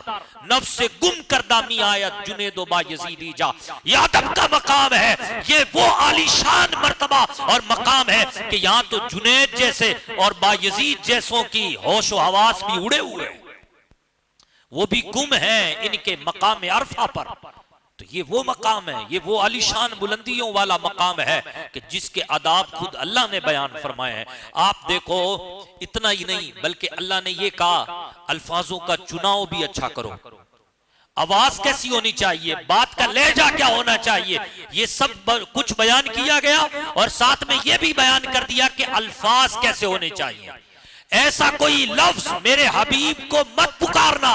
नफ्स से गुम करदा मी आयत जुनेदो बायज़ीदी जा। ये अदब का मकाम है, ये वो आलीशान मर्तबा और मकाम है कि यहाँ तो जुनेद जैसे और बायज़ीद जैसों की होश व हवास भी उड़े हुए, वो भी गुम है इनके मकाम अरफा पर। तो ये वो मकाम है, ये वो आलीशान बुलंदियों वाला मकाम है कि जिसके आदाब खुद अल्लाह ने बयान फरमाए हैं। आप देखो, इतना ही नहीं बल्कि अल्लाह ने ये कहा अल्फाजों का चुनाव भी अच्छा करो। आवाज कैसी होनी चाहिए, बात का लहजा क्या होना चाहिए, ये सब कुछ बयान किया गया और साथ में ये भी बयान कर दिया कि अल्फाज कैसे होने चाहिए। ऐसा कोई लफ्ज मेरे हबीब को मत पुकारना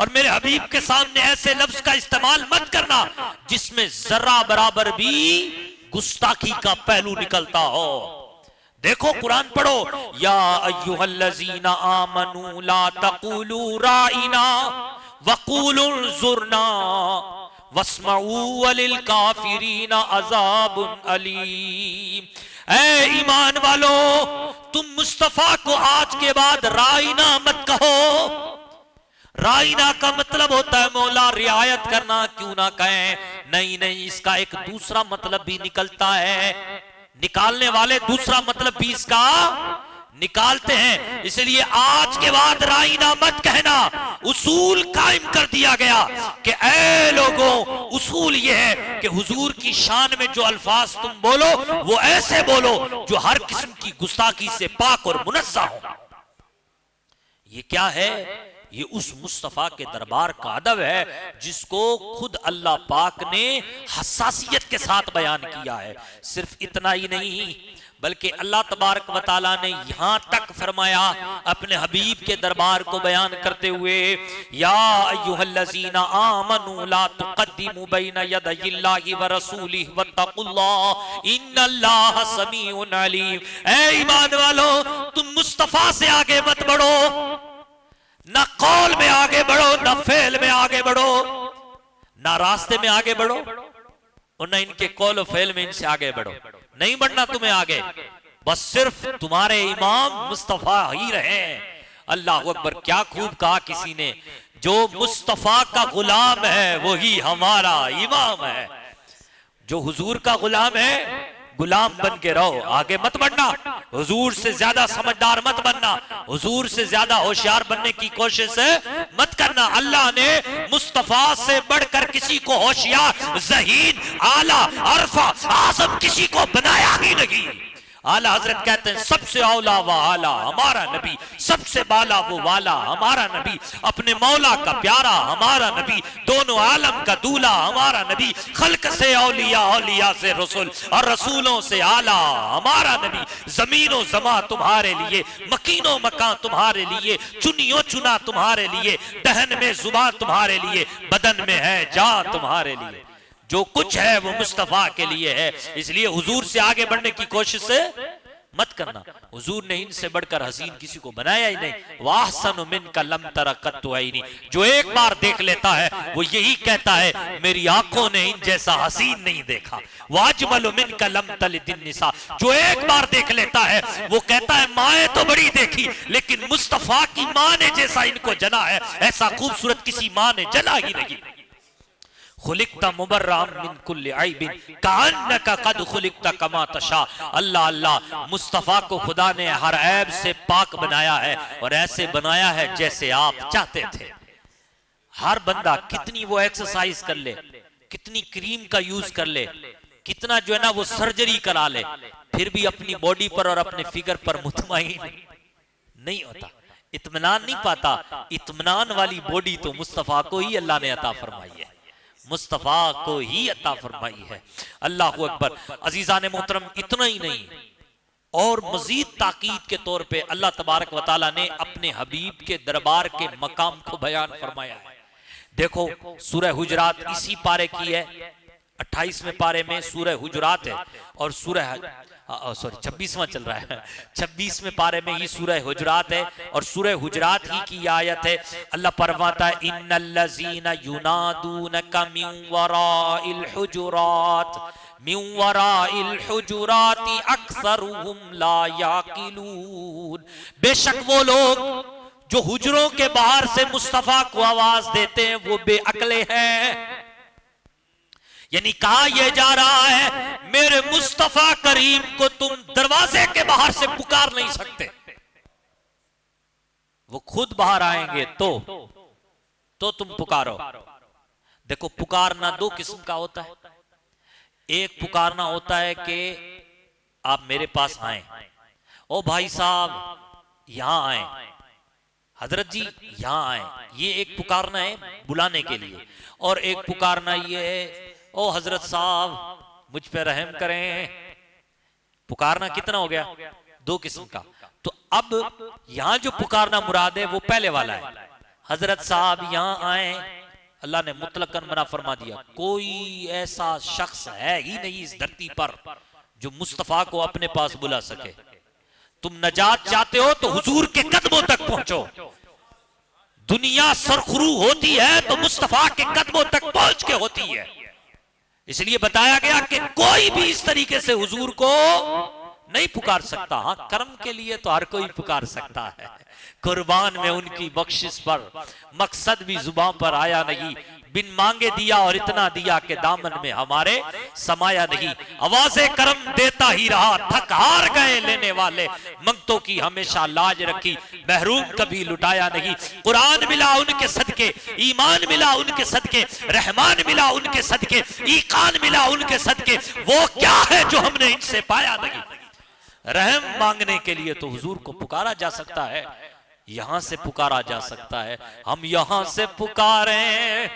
और मेरे हबीब के सामने ऐसे लफ्ज का इस्तेमाल मत करना जिसमें जरा बराबर भी गुस्ताखी का पहलू निकलता हो। देखो कुरान पढ़ो, या अय्युहल्लज़ीना आमनू ला तक़ूलू राइना वक़ूलू ज़ुरना वस्मऊ वलिल काफिरीना अज़ाबुन अलीम। ऐ ईमान वालो, तुम मुस्तफा को आज के बाद राइना मत कहो। राइना का मतलब होता है मौला रियायत करना, क्यों ना कहें। नहीं नहीं, इसका एक दूसरा मतलब भी निकलता है, निकालने वाले दूसरा मतलब भी इसका निकालते हैं। इसलिए आज के बाद राइना मत कहना। उसूल कायम कर दिया गया कि ऐ लोगों, उसूल ये है कि हुजूर की शान में जो अल्फाज तुम बोलो वो ऐसे बोलो जो हर किस्म की गुस्ताखी से पाक और मुनज़्ज़ा हो। ये क्या है? ये उस मुस्तफा के दरबार का अदब है जिसको खुद अल्लाह पाक ने हसासियत के साथ बयान किया है। सिर्फ इतना ही नहीं बल्कि अल्लाह तबारक व तआला ने यहां तक फरमाया अपने हबीब के दरबार को बयान करते हुए, या अय्युहल्लज़ीना आमनू ला तुक़द्दिमू बैना यदयिल्लाहि व रसूलिहि वत्तक़ुल्लाह इन्नल्लाहा समीउन अलीम। ऐ ईमान वालो, तुम मुस्तफा से आगे मत बढ़ो, ना कौल में आगे बढ़ो, ना फेल में आगे बढ़ो, ना रास्ते में आगे बढ़ो और ना इनके कौल फेल में इनसे आगे बढ़ो। नहीं बढ़ना तुम्हें आगे, बस सिर्फ तुम्हारे इमाम मुस्तफा ही रहे। अल्लाह अकबर। क्या खूब कहा किसी ने, जो मुस्तफा का गुलाम है वही हमारा इमाम है। जो हुजूर का गुलाम है, गुलाम बन के रहो, आगे मत बढ़ना। हुजूर से ज्यादा समझदार मत बनना, हुजूर से ज्यादा होशियार बनने की कोशिश मत करना। अल्लाह ने मुस्तफा से बढ़कर किसी को होशियार, ज़हीन, आला, अरफा, आज़म किसी को बनाया ही नहीं। आला हजरत कहते हैं सबसे औला व आला हमारा नबी, सबसे बाला वो वाला हमारा नबी, अपने मौला का प्यारा हमारा नबी, दोनों आलम का दूल्हा हमारा नबी, खल्क से औलिया, औलिया से रसूल और रसूलों से आला हमारा नबी, जमीनो जमा तुम्हारे लिए, मकीनो मकान तुम्हारे लिए, चुनियो चुना तुम्हारे लिए, दहन में जुबान तुम्हारे लिए, बदन में है जान तुम्हारे लिए। जो कुछ है वो मुस्तफा के लिए है, इसलिए हुजूर से आगे बढ़ने की कोशिश से मत करना। हुजूर ने इनसे बढ़कर हसीन किसी को बनाया ही नहीं। वाहसन मिनका लम तरा कत्तु ऐनी, जो एक बार देख लेता है वो यही कहता है मेरी आंखों ने इन जैसा हसीन नहीं देखा। वाजमल मिनका लम तलिदिन निसा, जो एक बार देख लेता है वो कहता है माए तो बड़ी देखी लेकिन मुस्तफा की मां ने जैसा इनको जना है ऐसा खूबसूरत किसी मां ने जना ही नहीं। खुलिकता मुबर्राम मिन कुल्लि ऐबिन कान्नका कद खुलिकता कमा तशा। अल्लाह अल्लाह, मुस्तफा को खुदा ने हर ऐब से पाक बनाया है और ऐसे बनाया है जैसे आप चाहते थे। हर बंदा कितनी वो एक्सरसाइज कर ले, कितनी क्रीम का यूज कर ले, कितना जो है ना वो सर्जरी करा ले, फिर भी अपनी बॉडी पर और अपने फिगर पर मुतमईन नहीं होता, इत्मीनान नहीं पाता। इत्मीनान वाली बॉडी तो मुस्तफा को ही अल्लाह ने अता फरमाई है, मुस्तफा को ही अता फरमाई है। अल्लाह अकबर। अजीजा ने मोहतरम, इतना ही नहीं और मजीद ताकीद के तौर पे अल्लाह तबारक व तआला ने अपने हबीब के दरबार के मकाम को बयान फरमाया है। देखो सूरह हुजरात इसी पारे की है, 28वें पारे में सूरह हुजरात है और सूरह 26वां चल रहा है, 26वें पारे में ही सूरह हुजरात है और सूरह हुजरात ही की आयत है। अल्लाह फरमाता है इन्नल्लज़ीना युनादूनका मिन वराइल हुजुरात, मिन वराइल हुजुराति अक्सरुहुम ला याकिलून। बेशक वो लोग जो हुजरों के बाहर से मुस्तफा को आवाज देते हैं वो बेअक्ले हैं। यानी कहा यह जा रहा है मेरे मुस्तफा करीम को तुम दरवाजे के बाहर से पुकार नहीं सकते, वो खुद बाहर आएंगे तो तुम पुकारो। देखो पुकारना दो किस्म का होता है। एक पुकारना होता है कि आप मेरे पास आए, ओ भाई साहब यहां आए, हजरत जी यहां आए, ये एक पुकारना है बुलाने के लिए। और एक पुकारना ये है ओ हजरत साहब मुझ पे रहम करें। पुकारना कितना हो गया? दो किस्म का। तो अब यहां जो पुकारना मुराद है वो पहले वाला है, हजरत साहब यहां आए, अल्लाह ने मुतलकन मना फरमा दिया। कोई ऐसा शख्स है ही नहीं इस धरती पर जो मुस्तफा को अपने पास बुला सके। तुम नजात चाहते हो तो हुजूर के कदमों तक पहुंचो। दुनिया सरखुरू होती है तो मुस्तफा के कदमों तक पहुंच के होती है। इसलिए बताया गया कि कोई भी इस तरीके से हुजूर को नहीं पुकार सकता। हाँ, कर्म के लिए तो हर कोई पुकार सकता है। कुर्बान में उनकी बख्शिश पर मकसद भी जुबान पर आया नहीं, बिन मांगे दिया और इतना दिया कि दामन में हमारे समाया नहीं। आवाज़े करम देता ही रहा, थक हार गए लेने वाले, मंगतों की हमेशा लाज रखी, महरूम कभी लुटाया नहीं। कुरान मिला उनके सदके, ईमान मिला उनके सदके, रहमान मिला उनके सदके, ईकान मिला उनके सदके। वो क्या है जो हमने इनसे पाया नहीं। रहम मांगने के लिए तो हुजूर को पुकारा जा सकता है, यहां से पुकारा जा सकता है। हम यहां से पुकारें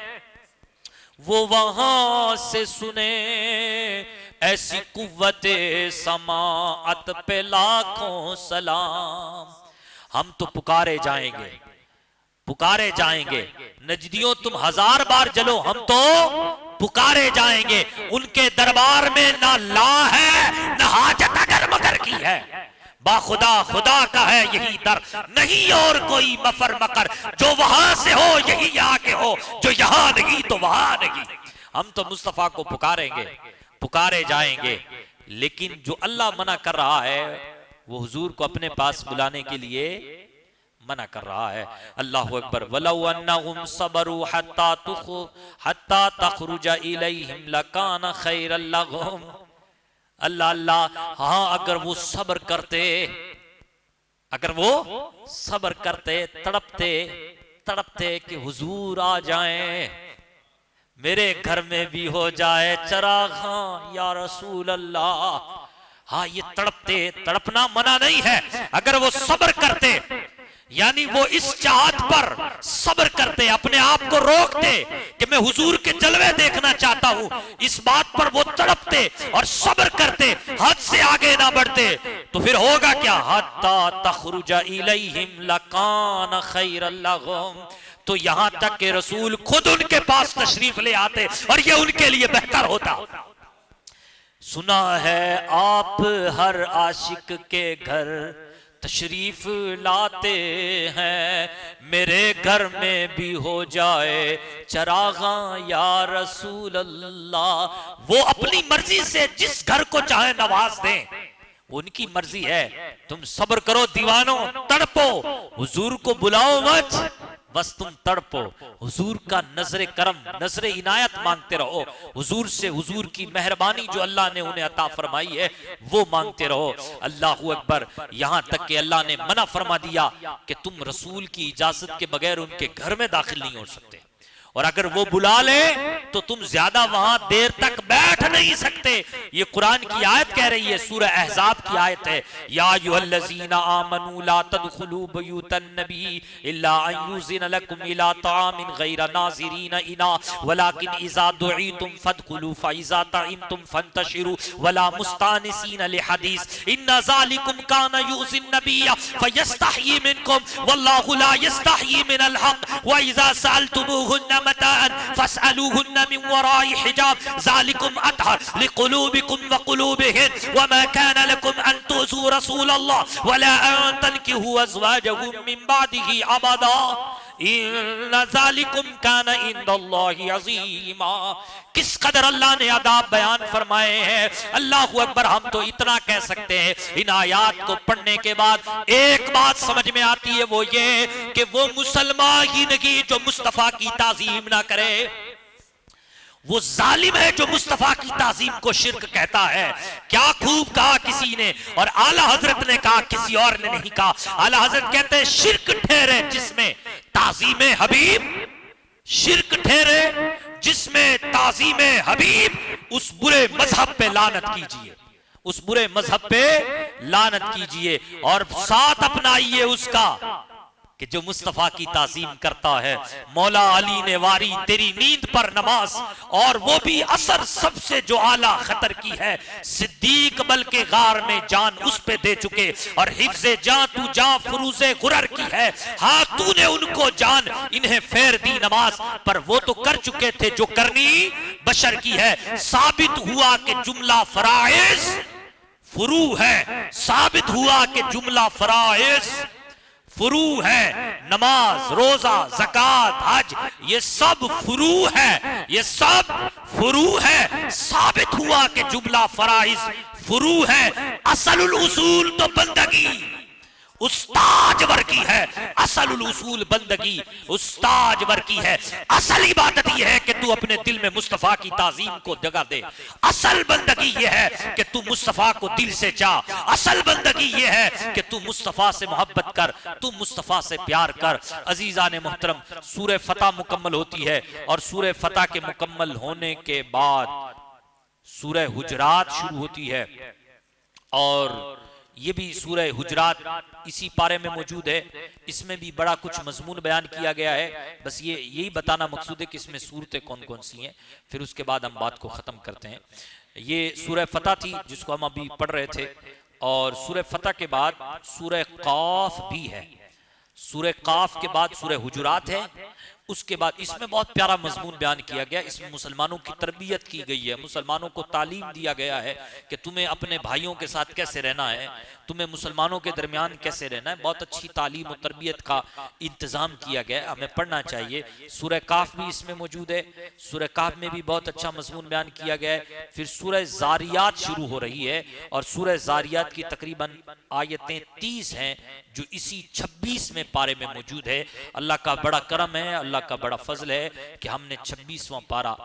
वो वहां से सुने, ऐसी कुव्वते समाअत पे लाखों सलाम। हम तो पुकारे जाएंगे, पुकारे जाएंगे। नजदियों तुम 1000 बार जलो, हम तो पुकारे जाएंगे। उनके दरबार में ना ला है ना हाजत अगर मगर की है, बाखुदा खुदा का है यही दर, नहीं और कोई मफर मकर। जो वहां से हो यही यहाँ के हो, जो यहाँ नहीं तो वहां नहीं। हम तो मुस्तफा को पुकारेंगे, पुकारे जाएंगे। लेकिन जो अल्लाह मना कर रहा है वो हुजूर को अपने पास बुलाने के लिए मना कर रहा है। अल्लाहु अकबर। वलौ अन्नहुम सबरू हत्ता तखरुजा इलैहिम लकान खैरल लहुम। अल्लाह अल्लाह, हाँ अगर वो सब्र करते, अगर वो सब्र करते, तड़पते तड़पते कि हुजूर आ जाएं, मेरे घर में भी हो जाए चराग, हाँ या रसूल अल्लाह, हाँ, ये तड़पते, तड़पना मना नहीं है, अगर वो सब्र करते, यानी वो इस चाहत पर सब्र करते, अपने आप को रोकते कि मैं हुजूर के जलवे देखना चाहता हूं, इस बात पर वो तड़पते और सब्र करते, हद से आगे ना बढ़ते, तो फिर होगा क्या, हत्ता तखरुजा इलैहिम लकान खैरल लहुम, तो यहां तक कि रसूल खुद उनके पास तशरीफ ले आते और ये उनके लिए बेहतर होता। सुना है आप हर आशिक के घर तशरीफ लाते हैं, मेरे घर में भी हो जाए चरागा या रसूल अल्लाह। वो अपनी मर्जी से जिस घर को चाहे नवाज दें, उनकी मर्जी है, तुम सब्र करो दीवानो, तड़पो, हुजूर को बुलाओ मत, बस तुम तड़पो, हुजूर का नजरे करम, नजरे इनायत मांगते रहो, हुजूर से हुजूर की मेहरबानी जो अल्लाह ने उन्हें अता फरमाई है वो मांगते रहो। अल्लाहू अकबर। यहां तक कि अल्लाह ने मना फरमा दिया कि तुम रसूल की इजाजत के बगैर उनके घर में दाखिल नहीं हो सकते, और अगर वो बुला ले तो तुम ज्यादा वहां देर तक बैठ नहीं सकते। ये कुरान की आयत कह रही है, सूरह अहज़ाब की आयत है, या अय्युहल्लज़ीना आमनू ला तदखुलू बयूतन नबी इल्ला अन युज़िन लकुम इला तामिन गैरा नाज़िरीन इना वलाकिन इज़ा दुईतुम फदखुलू फ़इज़ा तइमतुम फंतशिरू वला मुस्तानिसीन लिहदीस इन्ना ज़ालिकुम काना युज़िन नबिय्या फयस्तहयी मिनकुम वल्लाहु ला यस्तहयी मिनल हक़ व इज़ा सअलतुमुहुन्ना मताअन फस्अलूहुन्ना मिन वराइ हिजाब ज़ालिकुम अतहर लिकुलूबिकुम व कुलूबिहिन व मा काना लकुम अन तुज़ू रसूलल्लाह व ला अन तनकिहू अज़वाजहु मिन बादिही अबदा इन्ना ज़ालिकुम काना इंदल्लाहि अज़ीमा। किस कदर अल्लाह ने आदाब बयान फरमाए हैं। अल्लाहू अकबर। हम तो इतना कह सकते हैं, इन आयात को पढ़ने के बाद एक बात समझ में आती है, वो ये कि वो मुसलमान ही नहीं जो मुस्तफा की ताजीम ना करे, वो जालिम है जो मुस्तफा की ताजीम को शिर्क कहता है। क्या खूब कहा किसी ने, और आला हजरत ने कहा, किसी और ने नहीं कहा। आला हजरत कहते हैं शिर्क ठहरे जिसमें ताजीम हबीब, शिर्क ठहरे जिसमें ताजीम हबीब, उस बुरे मजहब पे लानत कीजिए, उस बुरे मजहब पे लानत कीजिए, और साथ अपनाइए उसका कि जो मुस्तफा की ताजीम करता है। मौला अली ने वारी तेरी नींद पर नमाज, और वो भी असर सबसे जो आला खतर की है। सिद्दीक बल्कि गार में जान उस पे दे चुके, और हिफ्ज़े जान तू जा फुरूज़े गुरर की है। हाँ, तूने उनको जान इन्हें फेर दी नमाज, पर वो तो कर चुके थे जो करनी बशर की है। साबित हुआ कि जुमला फराइज फुरू है, साबित हुआ कि जुमला फराइज फुरू है। नमाज, रोजा, ज़कात, हज, ये सब फुरू है, ये सब फुरू है। साबित हुआ कि जुमला फराइज फुरू है। असलुल उसूल तो बंदगी उस्ताज वर की है, असलुल उसूल बंदगी उस्ताज वर की है। असल इबादत ये है कि तू अपने दिल में मुस्तफा की ताजीम को जगह दे। असल बंदगी ये है कि तू मुस्तफा को दिल से चाह। असल बंदगी ये है कि तू मुस्तफा से मोहब्बत कर, तू मुस्तफा से प्यार कर। अजीजान मोहतरम, सूरह फतह मुकम्मल होती है, और सूरह फतह के मुकम्मल होने के बाद सूरह हुजरात शुरू होती है, और ये भी सूरह हुजरात इसी पारे में मौजूद है। इसमें भी बड़ा कुछ मजमून बयान किया गया है। बस ये यही बताना मकसूद है कि इसमें सूरतें कौन कौन सी हैं, फिर उसके बाद हम बात को ख़त्म करते हैं। ये सूरह फतह थी जिसको हम अभी पढ़ रहे थे, और सूरह फतह के बाद सूरह काफ भी है। सूरह काफ के बाद सूरह हुजरात है। उसके बाद इसमें बहुत प्यारा मजमून बयान किया गया। इसमें मुसलमानों की तरबियत की गई है, मुसलमानों को तालीम दिया गया है कि तुम्हें अपने भाइयों के साथ कैसे रहना है, तुम्हें मुसलमानों के दरमियान कैसे रहना है। बहुत अच्छी तालीम और तरबियत का इंतजाम किया गया है, हमें पढ़ना चाहिए। सूरह काफ भी इसमें मौजूद है। सूरह काफ में भी बहुत अच्छा मजमून बयान किया गया है। फिर सूरह ज़ारियात शुरू हो रही है, और सूरह ज़ारियात की तकरीबन आयतें 30 हैं जो इसी 26 में पारे में मौजूद है। अल्लाह का बड़ा करम है, अल्लाह का बड़ा फजल है कि हमने 26वां पारा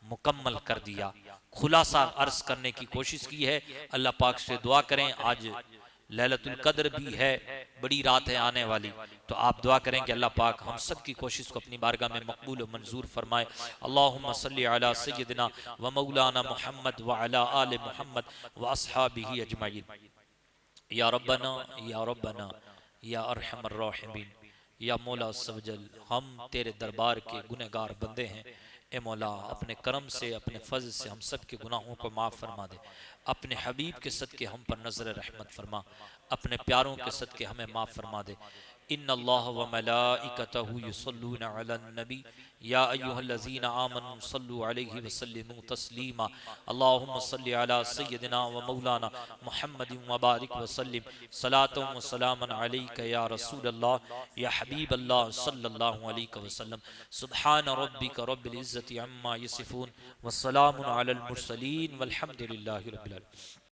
मुकम्मल कर दिया। खुलासा अर्ज करने की कोशिश की है। अल्लाह पाक से दुआ करें, आज लैलतुल कद्र भी है, बड़ी रात है आने वाली, तो आप दुआ करें कि अल्लाह पाक हम सब की कोशिश को अपनी बारगाह में मकबूल और मंजूर फरमाए। अल्लाहुम्मा सल्ली अला सय्यदिना व मौलाना मुहम्मद व अला आले मुहम्मद व अस्हाबिही अजमाइन। या रब्बना या रब्बना या अरहमर राहिमीन, या मौला अज़्ज़वजल, हम तेरे दरबार के गुनहगार बंदे हैं। ए मौला, अपने करम से, अपने फज़ल से हम सब के गुनाहों को माफ़ फरमा दे। अपने हबीब के सदके हम पर नज़र रहमत फरमा, अपने प्यारों के सदके हमें माफ़ फरमा दे। इन्नल्लाह व मलाइकतहु युसल्लूना अलन नबी या अय्युहल्लज़ीना आमनु सल्लु अलैहि व सल्लिमू तस्लीमा। अल्लाहुम्मा सल्लि अला सय्यदिना व मौलाना मुहम्मदिन व बारिक व सल्लिम सलातन व सलामन अलैका या रसूलल्लाह या हबीबल्लाह सल्लल्लाहु अलैहि वसल्लम। सुब्हान रब्बिका रब्बिल इज्जति अम्मा यसिफून व सलामुन अलल मुरसलीन वल्हम्दुलिल्लाहि रब्बिल आलमीन।